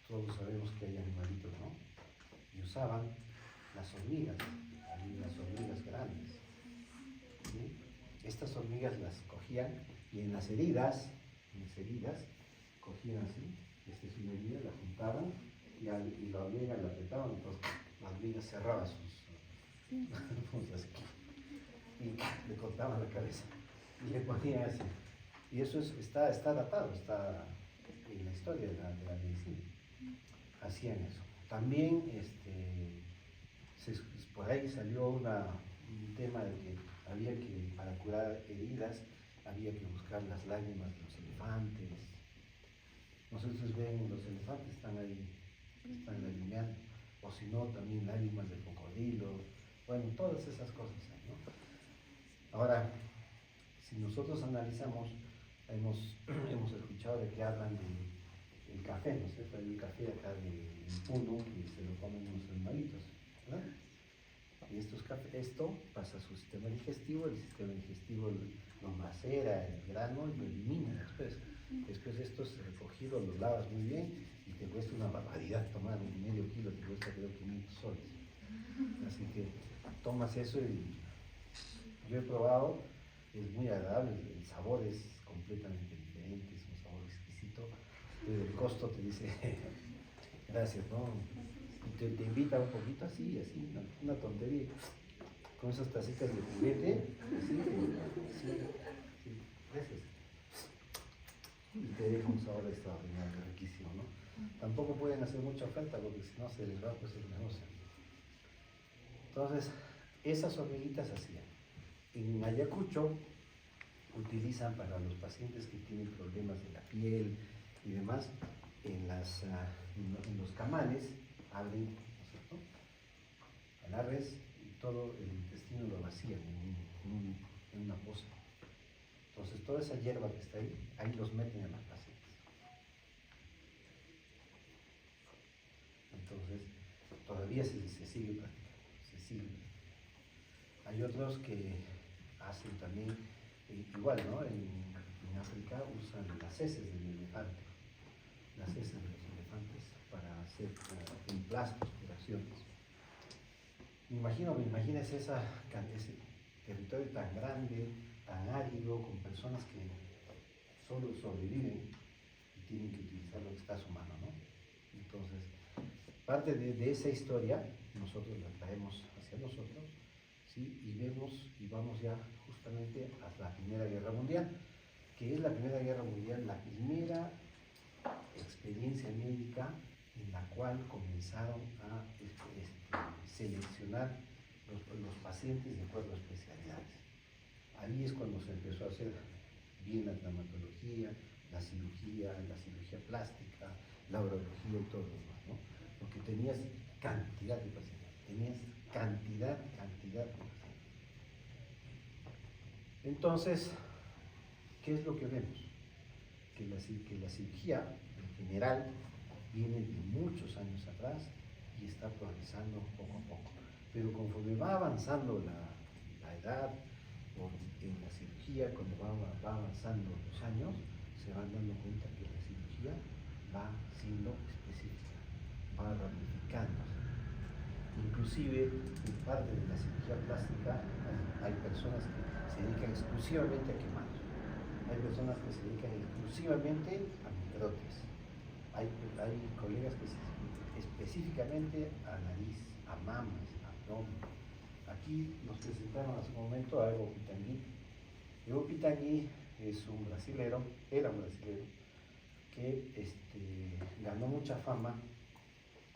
todos sabemos que hay animalitos, ¿no? Y usaban las hormigas grandes, ¿sí? Estas hormigas las cogían y en las heridas, cogían así, esta es una herida, la juntaban y la hormiga la apretaban, entonces la hormiga cerraba sus puntas y le cortaban la cabeza y le ponían así. Y eso está datado, está en la historia de la medicina. Hacían eso. También por ahí salió un tema de que había que, para curar heridas, había que buscar las lágrimas de los elefantes. Nosotros ven, los elefantes están lagrimeando, o si no, también lágrimas de cocodrilo, bueno, todas esas cosas, ¿no? Ahora, si nosotros analizamos, hemos escuchado de que hablan del café, ¿no es cierto? Hay un café acá de Puno que se lo comen unos animalitos, ¿verdad? Y esto pasa a su sistema digestivo, el sistema digestivo lo macera, el grano, y lo elimina después. Después de esto es recogido, lo lavas muy bien y te cuesta una barbaridad tomar medio kilo, te cuesta creo 500 soles. Así que tomas eso y yo he probado, es muy agradable, el sabor es completamente diferente, es un sabor exquisito, pero el costo te dice gracias, ¿no? Y te invita un poquito así, una tontería, con esas tacitas de juguete, así, sí, gracias. Y te deja un sabor extraordinario, riquísimo, ¿no? Tampoco pueden hacer mucha falta porque si no se les va pues el negocio. Entonces, esas hormiguitas hacían. En Ayacucho utilizan para los pacientes que tienen problemas de la piel y demás, en los camales abren, ¿no es cierto?, a la res y todo el intestino lo vacían en una poza. Entonces toda esa hierba que está ahí los meten en los pacientes. Entonces todavía se sigue practicando, Hay otros que hacen también, igual, ¿no? En África usan las heces del elefante, las heces de los elefantes para hacer emplastos, curaciones. Imagínense ese territorio tan grande, tan árido, con personas que solo sobreviven y tienen que utilizar lo que está a su mano, ¿no? Entonces, parte de esa historia nosotros la traemos hacia nosotros, ¿sí? Y vamos ya justamente a la Primera Guerra Mundial, que es la Primera Guerra Mundial, la primera experiencia médica en la cual comenzaron a seleccionar los pacientes de acuerdo a especialidades. Ahí es cuando se empezó a hacer bien la traumatología, la cirugía plástica, la urología y todo lo demás, ¿no? Porque tenías cantidad de pacientes, cantidad de pacientes. Entonces, ¿qué es lo que vemos? Que la cirugía en general viene de muchos años atrás y está progresando poco a poco. Pero conforme va avanzando la edad en la cirugía, cuando va avanzando los años, se van dando cuenta que la cirugía va siendo específica, va ramificándose. Inclusive, en parte de la cirugía plástica, hay personas que se dedican exclusivamente a quemados. Hay personas que se dedican exclusivamente a microtes. Hay colegas que se específicamente a nariz, a mamas, a abdomen. Aquí nos presentaron hace un momento a Evo Pitangui. Evo Pitangui es un brasilero, era un brasilero, que ganó mucha fama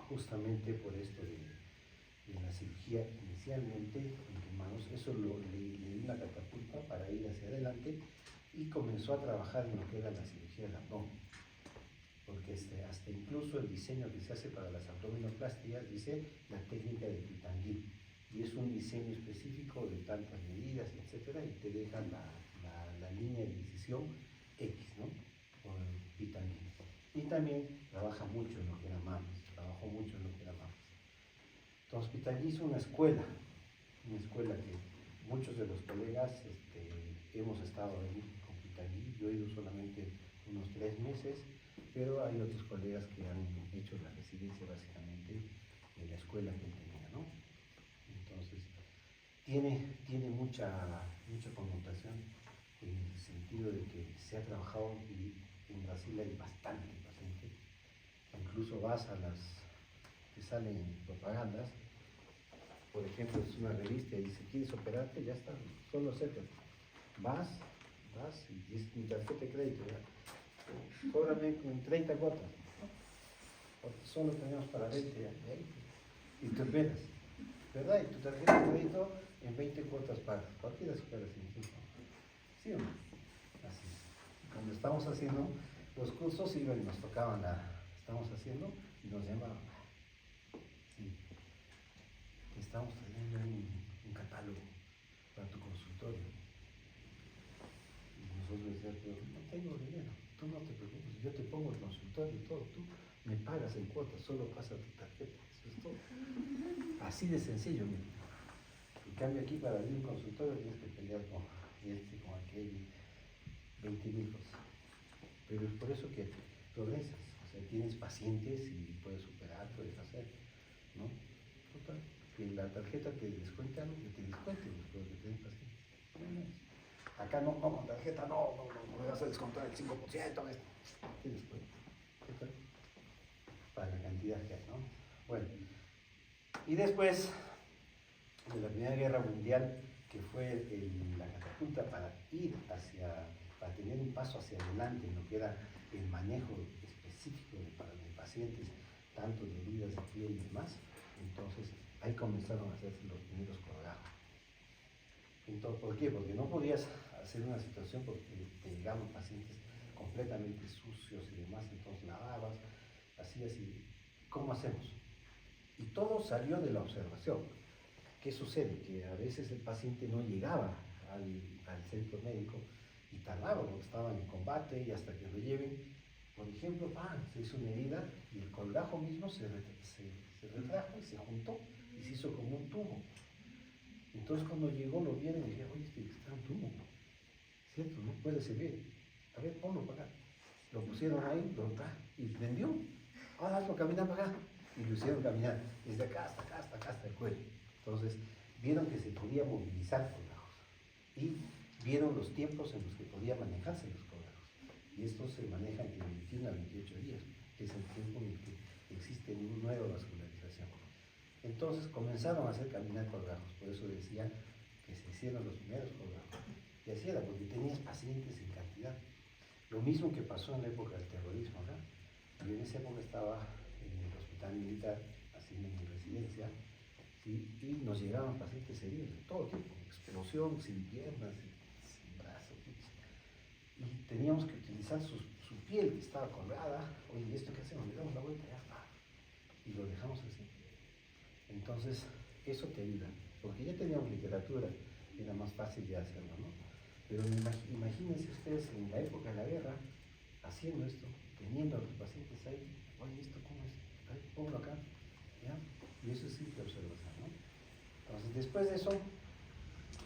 justamente por esto de la cirugía inicialmente en quemados. Eso le dio una catapulta para ir hacia adelante y comenzó a trabajar en lo que era la cirugía del abdomen. Porque hasta incluso el diseño que se hace para las abdominoplastias dice la técnica de Pitangui, y es un diseño específico de tantas medidas, etcétera, y te dejan la línea de incisión X, ¿no? Por Pitangui. Y también trabaja mucho en lo que era mamas, trabajó mucho en lo que era mamas. Entonces Pitangui hizo una escuela que muchos de los colegas hemos estado ahí con Pitangui. Yo he ido solamente unos 3 meses, pero hay otros colegas que han hecho la residencia básicamente en la escuela que él tenía, ¿no? Entonces, tiene mucha connotación en el sentido de que se ha trabajado y en Brasil hay bastante paciente. Incluso vas a las que salen propagandas, por ejemplo, es una revista y dice, ¿quieres operarte? Ya está, solo acércate. Vas y es mi tarjeta de crédito, ya. Cóbrame con 30 cuotas, porque solo tenemos para 20 ya, y tú esperas, ¿verdad? Y tu tarjeta de crédito en 20 cuotas pagas. Cualquiera supera sin tiempo. ¿Sí o no? Así. Cuando estamos haciendo los cursos, iban y nos tocaban estamos haciendo y nos llamaban. Sí. Estamos trayendo un catálogo para tu consultorio. Y nosotros decíamos, pero no tengo dinero. Tú no te preocupes, yo te pongo el consultorio y todo, tú me pagas en cuotas, solo pasa tu tarjeta, eso es todo. Así de sencillo, mira. En cambio aquí para abrir un consultorio tienes que pelear con aquel 20.000 cosas. Pero es por eso que progresas, o sea, tienes pacientes y puedes superar, puedes hacer, ¿no? Total, que la tarjeta te descuenta, que te descuente después de tener pacientes. Acá no, con tarjeta no me vas a descontar el 5%, ¿qué descuento? Para la cantidad que hay, ¿no? Bueno, y después de la Primera Guerra Mundial, que fue la catapulta para tener un paso hacia adelante en lo que era el manejo específico para los pacientes, tanto de heridas de piel y demás, entonces ahí comenzaron a hacerse los primeros colgajos. Entonces, ¿por qué? Porque no podías hacer una situación porque te llegaban pacientes completamente sucios y demás, entonces lavabas, hacías y ¿cómo hacemos? Y todo salió de la observación. ¿Qué sucede? Que a veces el paciente no llegaba al centro médico y tardaba porque estaban en combate y hasta que lo lleven, por ejemplo, se hizo una herida y el colgajo mismo se retrajo y se juntó y se hizo como un tubo. Entonces cuando llegó lo vieron y dijeron, oye, está un tubo, ¿cierto? No puede servir. A ver, ponlo para acá. Lo pusieron ahí, y prendió. Ahora hazlo caminar para acá. Y lo hicieron caminar desde acá hasta el cuello. Entonces vieron que se podía movilizar colgajos y vieron los tiempos en los que podía manejarse los colgajos. Y estos se manejan de 21 a 28 días, que es el tiempo en el que existe una nueva vascularización. Entonces comenzaron a hacer caminar colgajos, por eso decía que se hicieron los primeros colgajos. Y así era, porque tenías pacientes en cantidad. Lo mismo que pasó en la época del terrorismo, ¿no? Yo en esa época estaba en el hospital militar haciendo mi residencia, ¿sí? Y nos llegaban pacientes heridos de todo tipo, explosión, sin piernas, sin brazos, y teníamos que utilizar su piel que estaba colgada. Oye, ¿esto qué hacemos? Le damos la vuelta y lo dejamos así. Entonces, eso te ayuda, porque ya teníamos literatura, era más fácil de hacerlo, ¿no? Pero imagínense ustedes en la época de la guerra, haciendo esto, teniendo a los pacientes ahí, oye, ¿esto cómo es? Ay, ponlo acá, ¿ya? Y eso es simple observación, ¿no? Entonces, después de eso,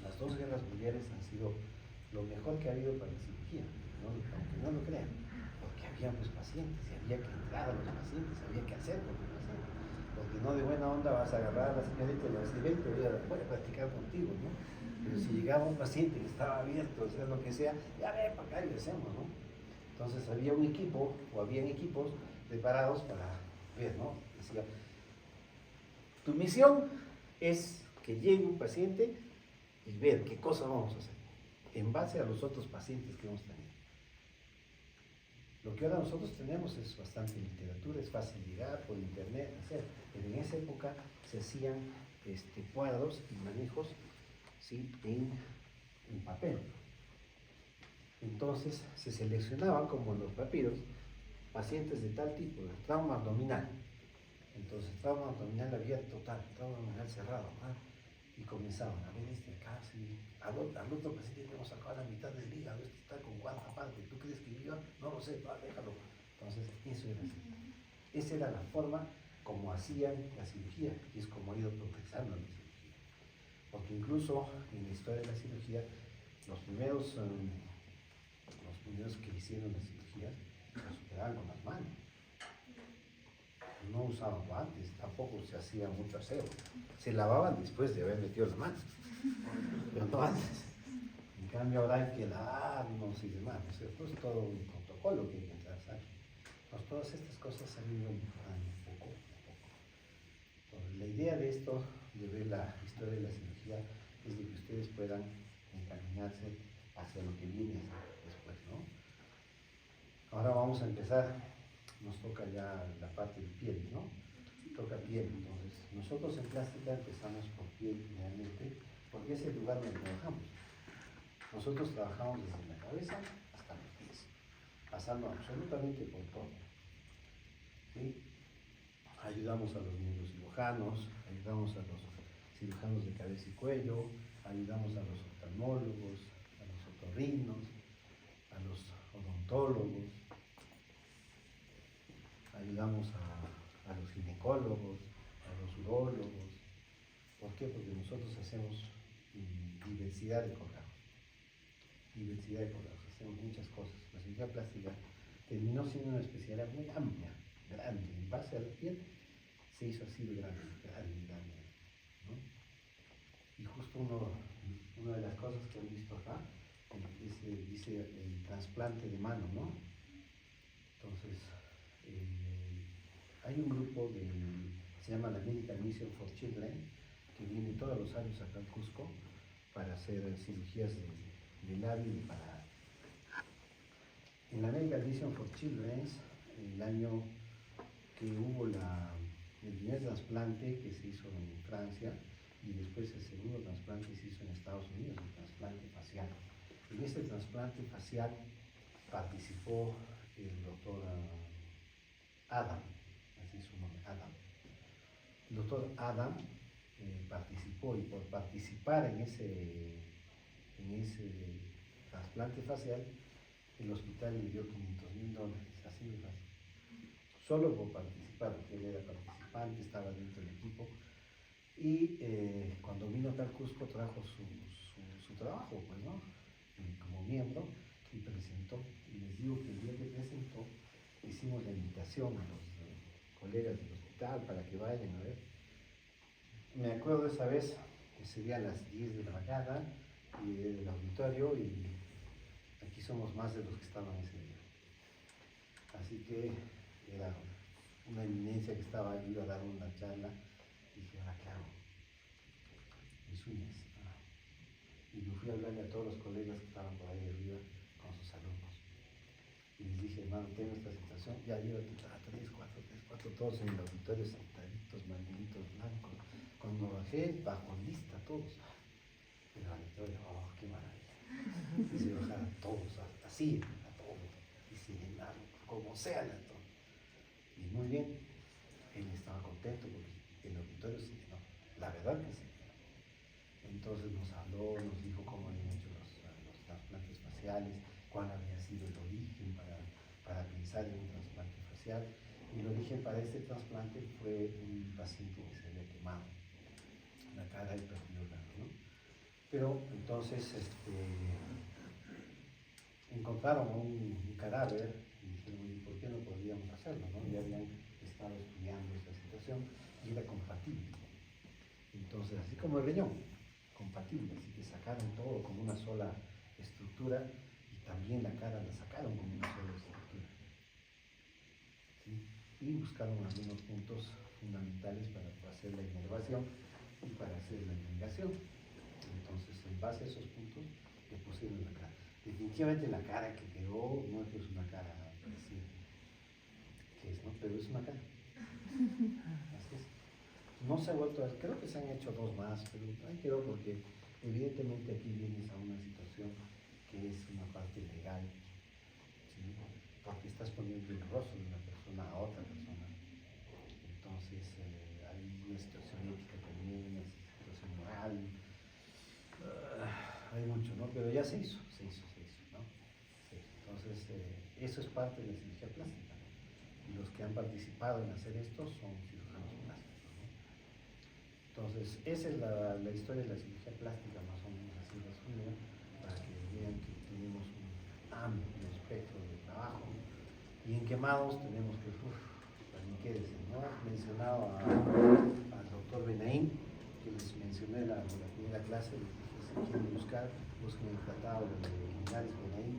las dos guerras mundiales han sido lo mejor que ha habido para la cirugía, ¿no? Aunque no lo crean, porque había pues pacientes y había que entrar a los pacientes, había que hacer con los pacientes, porque no de buena onda vas a agarrar a la señorita y le vas a decir, voy a practicar contigo, ¿no? Pero si llegaba un paciente que estaba abierto, o sea, lo que sea, ya ve para acá y lo hacemos, ¿no? Entonces había un equipo, o habían equipos preparados para ver, ¿no? Decía, tu misión es que llegue un paciente y ver qué cosa vamos a hacer, en base a los otros pacientes que hemos tenido. Lo que ahora nosotros tenemos es bastante literatura, es fácil llegar por internet, hacer, pero en esa época se hacían cuadros y manejos, ¿sí?, en papel. Entonces se seleccionaban, como en los papiros, pacientes de tal tipo, de trauma abdominal. Entonces, trauma abdominal abierto total, trauma abdominal cerrado, ¿no? Y comenzaban a ver acá, sí. Al otro paciente le hemos sacado la mitad del hígado, está con cuarta parte, ¿tú crees que viva? No lo sé, déjalo. Entonces, eso era así. Esa era la forma como hacían la cirugía, y es como ha ido progresando la cirugía. Porque incluso en la historia de la cirugía, los primeros que hicieron la cirugía, los operaban con las manos. No usaban guantes, tampoco se hacía mucho aseo. Se lavaban después de haber metido la mano, pero no antes. En cambio ahora hay que lavarnos y demás, ¿no es cierto? Es todo un protocolo que hay que trazar. Pues todas estas cosas han ido mejorando poco a poco. Entonces, la idea de esto, de ver la historia de la cirugía, es de que ustedes puedan encaminarse hacia lo que viene después, ¿no? Ahora vamos a empezar. Nos toca ya la parte de piel, ¿no? Toca piel, entonces. Nosotros en plástica empezamos por piel realmente, porque es el lugar donde trabajamos. Nosotros trabajamos desde la cabeza hasta los pies, pasando absolutamente por todo, ¿sí? Ayudamos a los neurocirujanos, ayudamos a los cirujanos de cabeza y cuello, ayudamos a los oftalmólogos, a los otorrinos, a los odontólogos, ayudamos a los ginecólogos, a los urólogos. ¿Por qué? Porque nosotros hacemos diversidad de colgados. Diversidad de colgados, hacemos muchas cosas. La cirugía plástica terminó siendo una especialidad muy amplia, grande. En base a la piel se hizo así de grande, ¿no? Y justo una de las cosas que han visto acá dice el trasplante de mano, ¿no? Entonces, hay un grupo se llama la American Mission for Children, que viene todos los años acá en Cusco para hacer cirugías de labio y de paladar. En la American Mission for Children, el año que hubo el primer trasplante que se hizo en Francia, y después el segundo trasplante se hizo en Estados Unidos, el trasplante facial. En este trasplante facial participó el doctor Adam, así es su nombre, Adam. El doctor Adam participó, y por participar en ese trasplante facial, el hospital le dio $500,000, así de fácil. Solo por participar, porque él era participante, estaba dentro del equipo. Y cuando vino acá al Cusco trajo su trabajo, pues, ¿no? Como miembro, y presentó. Y les digo que el día que presentó, hicimos la invitación a los colegas del hospital para que vayan a ver. Me acuerdo esa vez que sería a las 10 de la mañana y del auditorio, y aquí somos más de los que estaban ese día. Así que era una eminencia que estaba ahí, iba a dar una charla. Dije, ¿qué hago? Mis uñas. Y me fui a hablarle a todos los colegas que estaban por ahí arriba con sus alumnos. Y les dije, hermano, tengo esta situación, ya llévate a 3, 4, todos en el auditorio sentaditos, manuelitos blancos. Cuando bajé, bajo lista todos. En el auditorio, qué maravilla. Y se bajaron todos, así, a todos. Y se llenaron, como sea la todo. Y muy bien, él estaba contento porque el auditorio se llenó. La verdad que sí. Entonces nos habló, nos dijo cómo habían hecho los trasplantes faciales, cuál había sido el origen para pensar en un trasplante facial. Y el origen para este trasplante fue un paciente que se había quemado la cara y perdió ¿no? Pero entonces encontraron un cadáver y dijeron, ¿y por qué no podríamos hacerlo? ¿No? Ya habían estado estudiando esta situación y era compatible. Entonces, así como el riñón, compatible, así que sacaron todo como una sola estructura y también la cara la sacaron como una sola estructura. ¿Sí? Y buscaron algunos puntos fundamentales para hacer la inervación y para hacer la irrigación. Entonces, en base a esos puntos, le pusieron la cara. Definitivamente la cara que quedó no es que es una cara parecida, que es, ¿no? Pero es una cara. Así es. No se ha vuelto a, creo que se han hecho dos más, pero ahí quedó porque evidentemente aquí vienes a una situación que es una parte legal, ¿sí? Porque estás poniendo el rostro de una persona a otra persona. Entonces hay una situación ética también, una situación moral, hay mucho, ¿no? Pero ya se hizo, ¿no? Sí. Entonces eso es parte de la cirugía plástica, ¿no? Y los que han participado en hacer esto son cirujanos plásticos, ¿no? Entonces esa es la historia de la cirugía plástica, más o menos así resumida, para que vean que tenemos un amplio espectro de trabajo. Y en quemados tenemos que, también quédese, ¿no? He mencionado al doctor Benaim, que les mencioné en la primera clase, les dije, si quieren buscar, busquen el tratado de Linares Benaim.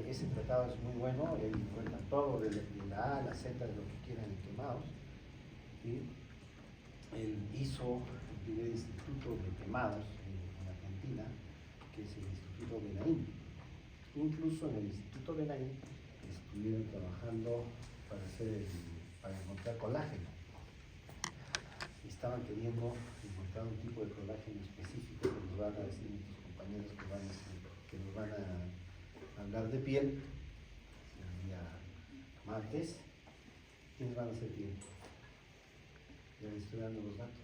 Ese tratado es muy bueno, él cuenta todo de la A a la Z de lo que quieran en quemados. ¿Sí? Él hizo el primer instituto de quemados en Argentina, que es el Instituto Benaim. Incluso en el Instituto Benaim estuvieron trabajando para encontrar colágeno. Estaban queriendo encontrar un tipo de colágeno específico que nos van a decir nuestros compañeros que nos van a hablar de piel el día martes. ¿Quiénes van a hacer piel? Ya les estoy dando los datos.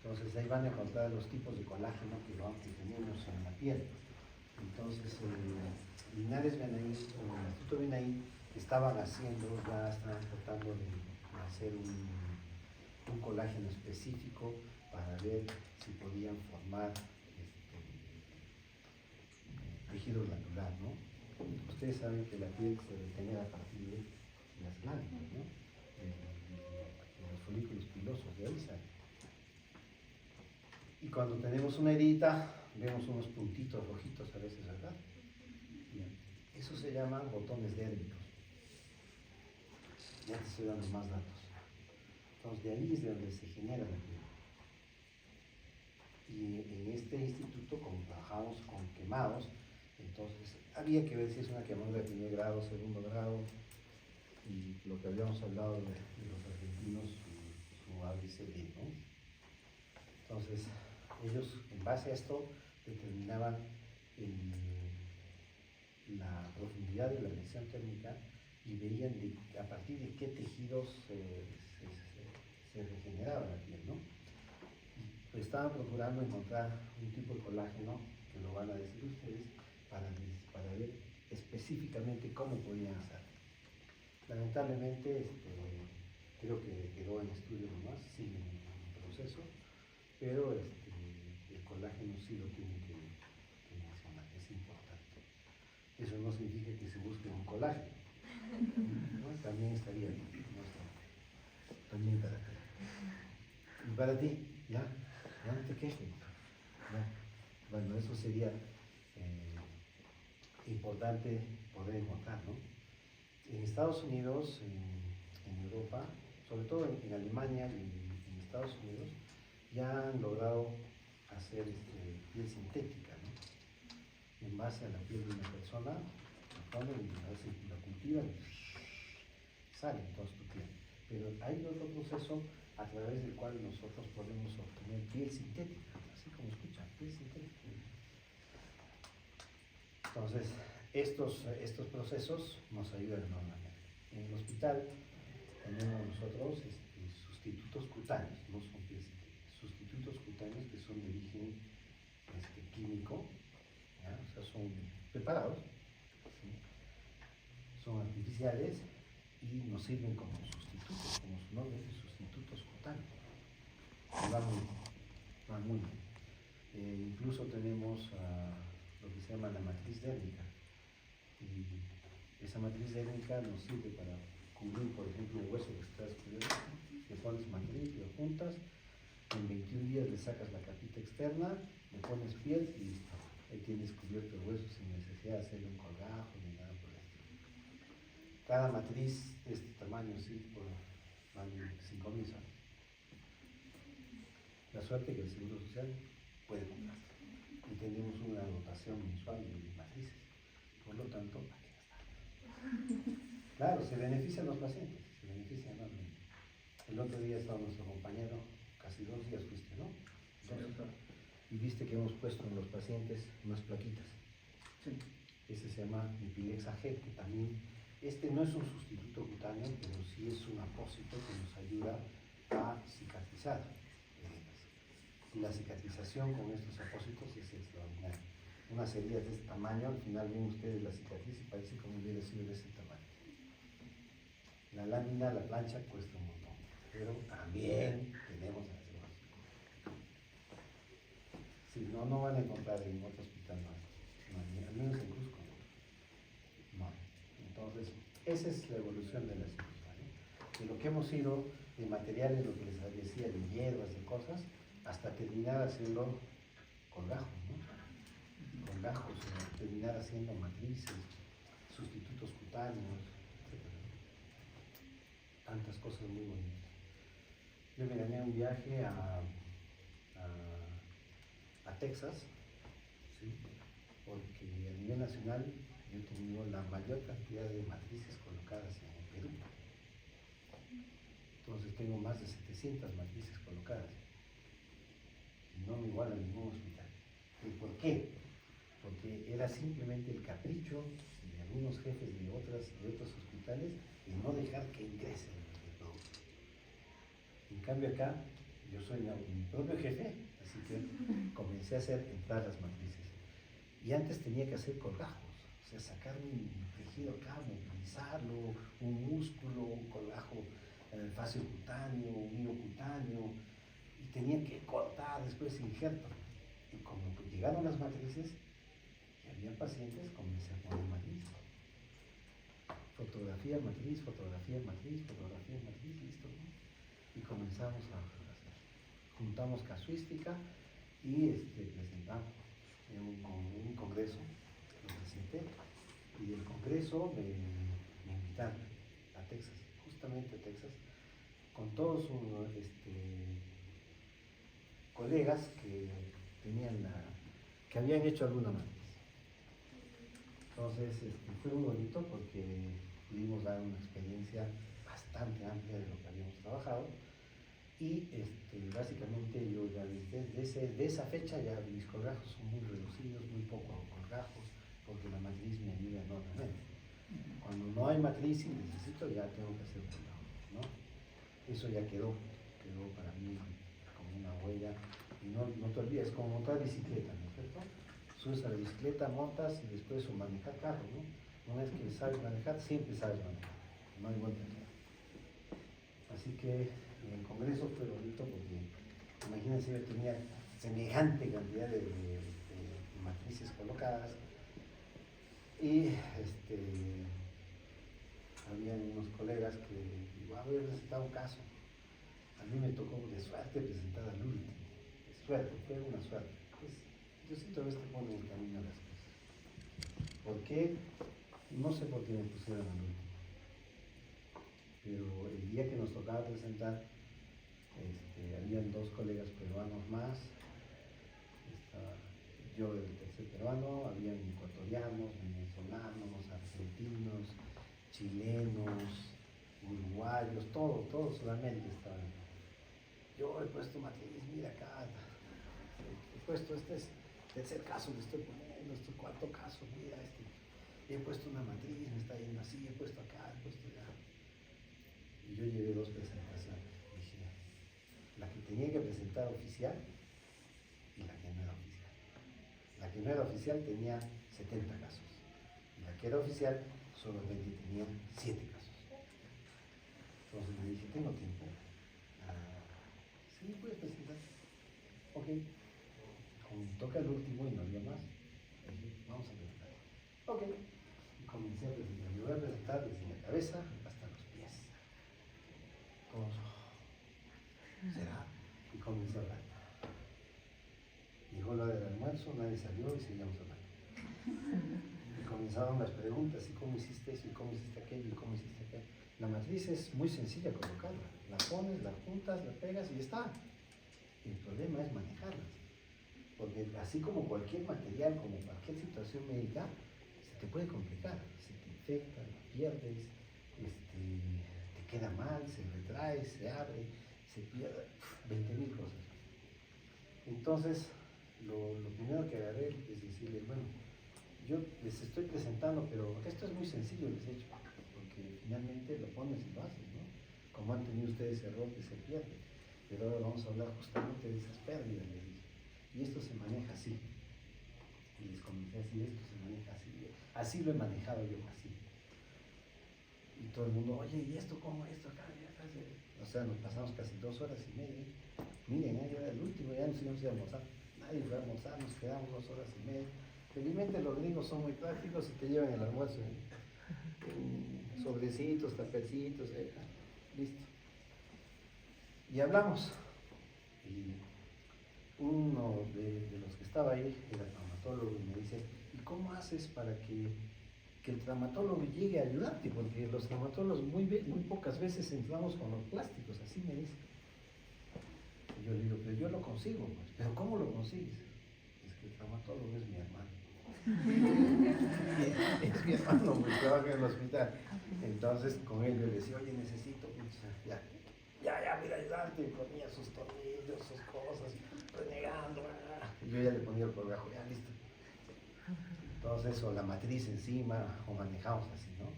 Entonces ahí van a encontrar los tipos de colágeno que tenemos en la piel. Entonces Linares Benaim, o el Instituto Benaim, estaban tratando de hacer un colágeno específico para ver si podían formar tejido glandular, ¿no? Ustedes saben que la piel se degenera a partir de las glándulas, ¿no? De los folículos pilosos, de ahí sale. Y cuando tenemos una herida, vemos unos puntitos rojitos a veces, ¿verdad? Bien. Eso se llaman botones dérmicos. Ya te estoy dando más datos. Entonces, de ahí es de donde se genera la piel. Y en este instituto, como trabajamos con quemados, entonces había que ver si es una quemadura de primer grado, segundo grado, y lo que habíamos hablado de los argentinos, su ABCD, ¿no? Entonces, ellos, en base a esto, determinaban la profundidad de la lesión térmica y veían a partir de qué tejidos se regeneraba la piel, ¿no? Y pues estaban procurando encontrar un tipo de colágeno, que lo van a decir ustedes, para ver específicamente cómo podían hacerlo. Lamentablemente, creo que quedó en estudio nomás, sigue en proceso, pero el colágeno sí lo tienen que mencionar, es importante. Eso no significa que se busque un colágeno, ¿no? También estaría bien, ¿no? También para ti. Y para ti, ¿ya? Ya no te quejes. ¿Ya? Bueno, eso sería importante poder encontrar, ¿no? En Estados Unidos, en Europa, sobre todo en Alemania y en Estados Unidos, ya han logrado hacer piel sintética, ¿no? En base a la piel de una persona, la ponen y la cultivan y sale entonces tu piel. Pero hay otro proceso a través del cual nosotros podemos obtener piel sintética, así como escuchan, piel sintética. Entonces, estos procesos nos ayudan enormemente. En el hospital tenemos nosotros sustitutos cutáneos, no son piel sintética, sustitutos cutáneos que son de origen químico, ¿ya? O sea, son preparados, ¿sí? Son artificiales y nos sirven como sustitutos, como su nombre dice, sustitutos cutáneos. Y va muy bien. van muy bien. Incluso tenemos lo que se llama la matriz dérmica. Y esa matriz dérmica nos sirve para cubrir, por ejemplo, un hueso que está descubierto. Le pones matriz, lo juntas, en 21 días le sacas la capita externa, le pones piel y listo. Ahí tienes cubierto el hueso sin necesidad de hacerle un colgajo ni nada por el estilo. Cada matriz de este tamaño, sí, vale 5.000 soles. La suerte que el Seguro Social puede comprar. Y tenemos una dotación mensual de matrices. Por lo tanto, aquí está. Claro, se benefician los pacientes, se benefician enormemente. El otro día estaba nuestro compañero, casi 2 días fuiste, ¿no? Y viste que hemos puesto en los pacientes unas plaquitas. Sí. Ese se llama Epilexa G, que también, este no es un sustituto cutáneo, pero sí es un apósito que nos ayuda a cicatrizar heridas. Y la cicatrización con estos apósitos es extraordinaria. Unas heridas de este tamaño, al final ven ustedes la cicatriz y parece como hubiera sido de ese tamaño. La lámina, la plancha cuesta un montón, pero también tenemos la seguridad. Sí, no van a encontrar en otro hospital más, al menos en Cusco. No. Entonces, esa es la evolución de la cirugía, ¿no? De lo que hemos ido de materiales, lo que les decía, de hierbas, de cosas, hasta terminar haciendo colgajos, ¿no? Colgajos, terminar haciendo matrices, sustitutos cutáneos, etc. Tantas cosas muy bonitas. Yo me gané un viaje a Texas, ¿sí? Porque a nivel nacional yo he tenido la mayor cantidad de matrices colocadas en Perú. Entonces tengo más de 700 matrices colocadas. Y no me iguala a ningún hospital. ¿Y por qué? Porque era simplemente el capricho de algunos jefes de otros hospitales de no dejar que ingrese el producto. En cambio acá, yo soy mi propio jefe, así que comencé a hacer entrar las matrices. Y antes tenía que hacer colgajos, o sea, sacar un tejido acá, movilizarlo, un músculo, un colgajo fascio cutáneo, un hilo cutáneo, y tenía que cortar después injerto. Y como llegaron las matrices, y había pacientes, comencé a poner matriz. Fotografía, matriz, fotografía, matriz, fotografía, matriz, listo, ¿no? Y comenzamos a hacer. Juntamos casuística y presentamos en un congreso, lo presenté, y del congreso me invitaron a Texas, justamente a Texas, con todos sus colegas que que habían hecho alguna matriz. Entonces fue muy bonito porque pudimos dar una experiencia bastante amplia de lo que habíamos trabajado. Y básicamente yo ya desde esa fecha ya mis colgajos son muy reducidos, muy pocos colgajos, porque la matriz me ayuda enormemente. Cuando no hay matriz y necesito, ya tengo que hacer colgajos, ¿no? Eso ya quedó para mí como una huella. Y no te olvides, como montar bicicleta, ¿no es cierto? Subes a la bicicleta, montas y después manejar carro, ¿no? Una vez que sabes manejar, siempre sabes manejar, no hay vuelta atrás. Así que en el congreso fue bonito porque, imagínense, yo tenía semejante cantidad de matrices colocadas y había unos colegas que digo, había presentado un caso. A mí me tocó de suerte presentar al último. De suerte, fue una suerte. Pues, Diosito a veces te pone en el camino las cosas. ¿Por qué? No sé por qué me pusieron al último. Pero el día que nos tocaba presentar, habían 2 colegas peruanos más, estaba yo el tercer peruano, habían ecuatorianos, venezolanos, argentinos, chilenos, uruguayos, todos solamente estaban. Yo he puesto matriz, mira acá, he puesto este es tercer caso, le estoy poniendo, este cuarto caso, mira, he puesto una matriz, me está yendo así, he puesto acá, he puesto allá. Y yo llevé 2 presentaciones. Dije, la que tenía que presentar oficial y la que no era oficial. La que no era oficial tenía 70 casos. Y la que era oficial solamente tenía 7 casos. Entonces le dije, ¿tengo tiempo? Sí, puedes presentar. Ok, como toca el último y no había más, vamos a presentar. Ok, y comencé a presentar. Me voy a presentar desde la cabeza hasta los pies. Todos, ¿será? Y comencé a hablar. Llegó la hora del almuerzo, nadie salió y seguíamos hablando. Y comenzaron las preguntas, ¿y cómo hiciste eso? ¿Y cómo hiciste aquello? ¿Y cómo hiciste aquello? La matriz es muy sencilla colocarla. La pones, la juntas, la pegas y ya está. El problema es manejarlas. Porque así como cualquier material, como cualquier situación médica, se te puede complicar. Se te infecta, lo pierdes, te queda mal, se retrae, se abre, se pierde, 20.000 cosas. Entonces, lo primero que agarré es decirle, bueno, yo les estoy presentando, pero esto es muy sencillo, les he dicho, porque finalmente lo pones y lo haces, ¿no? Como han tenido ustedes error que se pierde. Pero ahora vamos a hablar justamente de esas pérdidas, les dije. Y esto se maneja así. Y les comenté así, esto se maneja así. Así lo he manejado yo, así. Y todo el mundo, oye, ¿y esto cómo? Esto acá, ya acá. O sea, nos pasamos casi 2 horas y media. Miren, ya era el último, ya nos íbamos a almorzar. Nadie fue a almorzar, nos quedamos 2 horas y media. Felizmente los gringos son muy prácticos y te llevan el almuerzo en sobrecitos, tapercitos, listo. Y hablamos. Y uno de los que estaba ahí era traumatólogo y me dice, ¿y cómo haces para que el traumatólogo llegue a ayudarte? Porque los traumatólogos muy pocas veces entramos con los plásticos, así me dice. Y yo le digo, pero yo lo consigo, pues. ¿Pero cómo lo consigues? Es que el traumatólogo es mi hermano. Es mi hermano, pues trabaja en el hospital. Entonces con él yo le decía, oye, necesito, ya, mira, ayudarte, ponía sus tornillos, sus cosas, renegando, y yo ya le ponía el colgajo, ya listo. Entonces, o la matriz encima, o manejamos así, ¿no?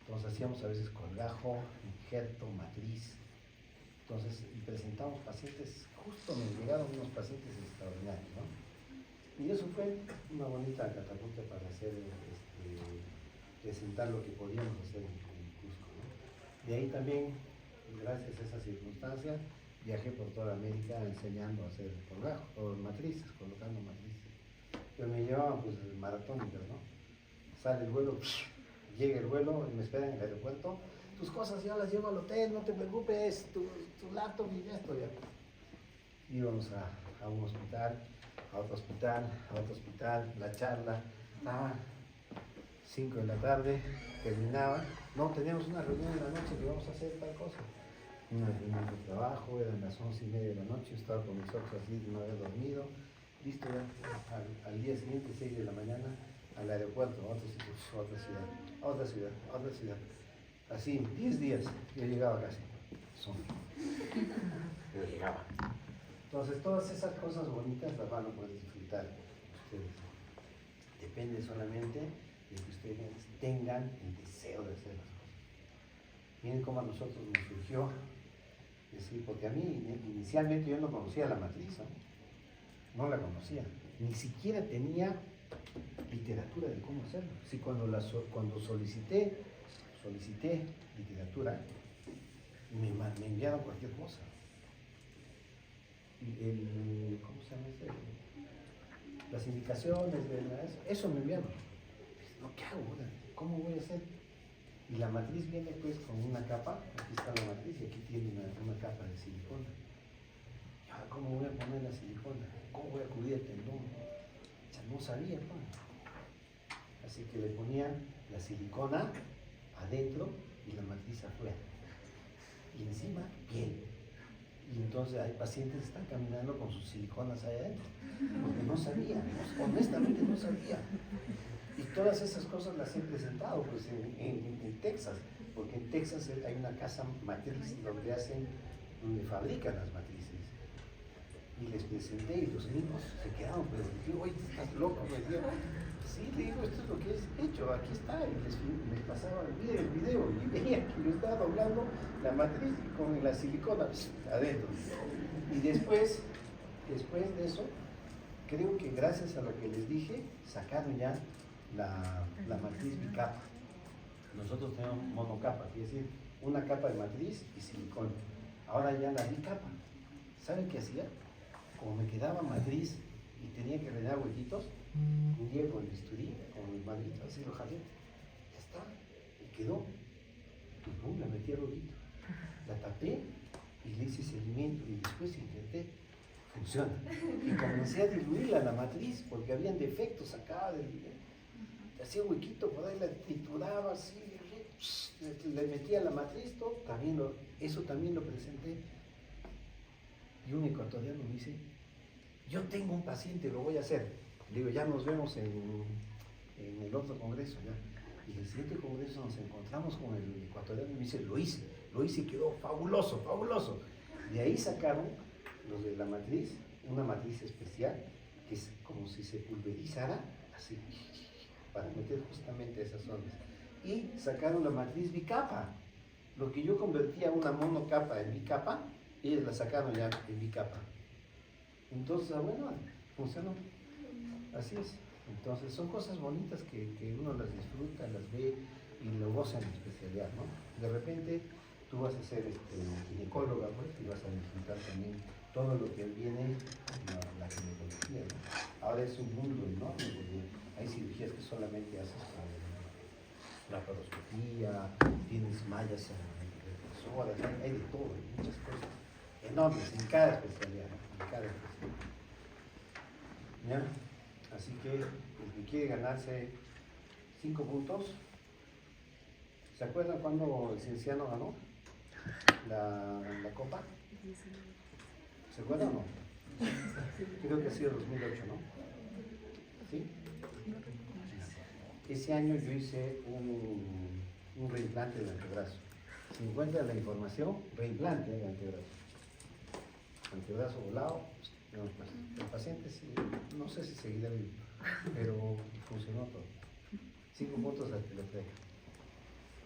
Entonces hacíamos a veces colgajo, injerto, matriz. Entonces, y presentamos pacientes, justo me llegaron unos pacientes extraordinarios, ¿no? Y eso fue una bonita catapulta para hacer, presentar lo que podíamos hacer en Cusco, ¿no? De ahí también, gracias a esa circunstancia, viajé por toda América enseñando a hacer colgajo, o matrices, colocando matrices. Pero me llevaban pues maratónicas, ¿no? Sale el vuelo, llega el vuelo y me esperan en el aeropuerto. Tus cosas ya las llevo al hotel, no te preocupes, tu laptop y ya estoy. Íbamos a un hospital, a otro hospital, a otro hospital, la charla, 5 de la tarde, terminaba. No, teníamos una reunión en la noche que íbamos a hacer tal cosa. Una reunión de trabajo, eran las 11:30 de la noche, yo estaba con mis ojos así, no había dormido. Listo, ya, al día siguiente, 6 de la mañana, al aeropuerto, a otra ciudad. Así, 10 días, yo llegaba casi. Pero llegaba. Entonces, todas esas cosas bonitas las van a poder disfrutar ustedes. Depende solamente de que ustedes tengan el deseo de hacer las cosas. Miren cómo a nosotros nos surgió, decir, porque a mí inicialmente yo no conocía la matriz, no la conocía, ni siquiera tenía literatura de cómo hacerlo. Sí, cuando solicité literatura, me enviaron cualquier cosa. ¿Cómo se llama eso? Las indicaciones, eso me enviaron. No, ¿qué hago ahora? ¿Cómo voy a hacer? Y la matriz viene pues con una capa, aquí está la matriz y aquí tiene una capa de silicona. ¿Y ahora cómo voy a poner la silicona? ¿Cómo voy a cubrir el tendón? Ya no sabía, ¿no? Así que le ponían la silicona adentro y la matriz afuera. Y encima, piel. Y entonces hay pacientes que están caminando con sus siliconas ahí adentro, porque no sabían, honestamente no sabían. Y todas esas cosas las he presentado pues, en Texas, porque en Texas hay una casa matriz donde fabrican las matrices. Y les presenté y los niños se quedaron, pero digo, oye, estás loco, me dijo, sí, le digo, esto es lo que es hecho, aquí está, y les pasaba el video, y veía que yo estaba doblando la matriz con la silicona adentro. Y después de eso, creo que gracias a lo que les dije, sacaron ya la matriz bicapa. Nosotros tenemos monocapa, es decir, una capa de matriz y silicona. Ahora ya la bicapa. ¿Saben qué hacía? como me quedaba matriz y tenía que rellenar huequitos, un día con el bisturí, con el manguito, así lo jalé, ya está, y quedó. Y pum, la metí al huequito, la tapé y le hice seguimiento y después intenté, funciona. Y comencé a diluirla la matriz porque habían defectos acá, hacía huequito, por ahí la trituraba así, le metía la matriz, todo, eso también lo presenté. Y un ecuatoriano me dice, yo tengo un paciente, lo voy a hacer. Le digo, ya nos vemos en el otro congreso, ya. Y el siguiente congreso nos encontramos con el ecuatoriano y me dice, lo hice y quedó fabuloso, fabuloso. De ahí sacaron los de la matriz, una matriz especial, que es como si se pulverizara, así, para meter justamente esas zonas. Y sacaron la matriz bicapa. Lo que yo convertía una monocapa en bicapa, ellos la sacaron ya en bicapa. Entonces, bueno, funcionó. Así es. Entonces, son cosas bonitas que uno las disfruta, las ve y lo goza en la especialidad, ¿no? De repente, tú vas a ser ginecóloga, pues, y vas a disfrutar también todo lo que viene la ginecología, ¿no? Ahora es un mundo enorme, porque hay cirugías que solamente haces con laparoscopía, tienes mallas represoras, hay de todo, hay muchas cosas enormes en cada especialidad, ¿no? En cada especialidad. ¿Ya? Así que el que quiere ganarse 5 puntos, ¿se acuerdan cuando el Cienciano ganó la copa? ¿Se acuerdan o no? Creo que ha sido 2008, ¿no? ¿Sí? Ese año yo hice un reimplante del antebrazo. Si encuentran la información, reimplante del antebrazo. Antebrazo volado, no, pues, el paciente sí, no sé si seguirá vivo, pero funcionó todo. 5 puntos al que lo traiga.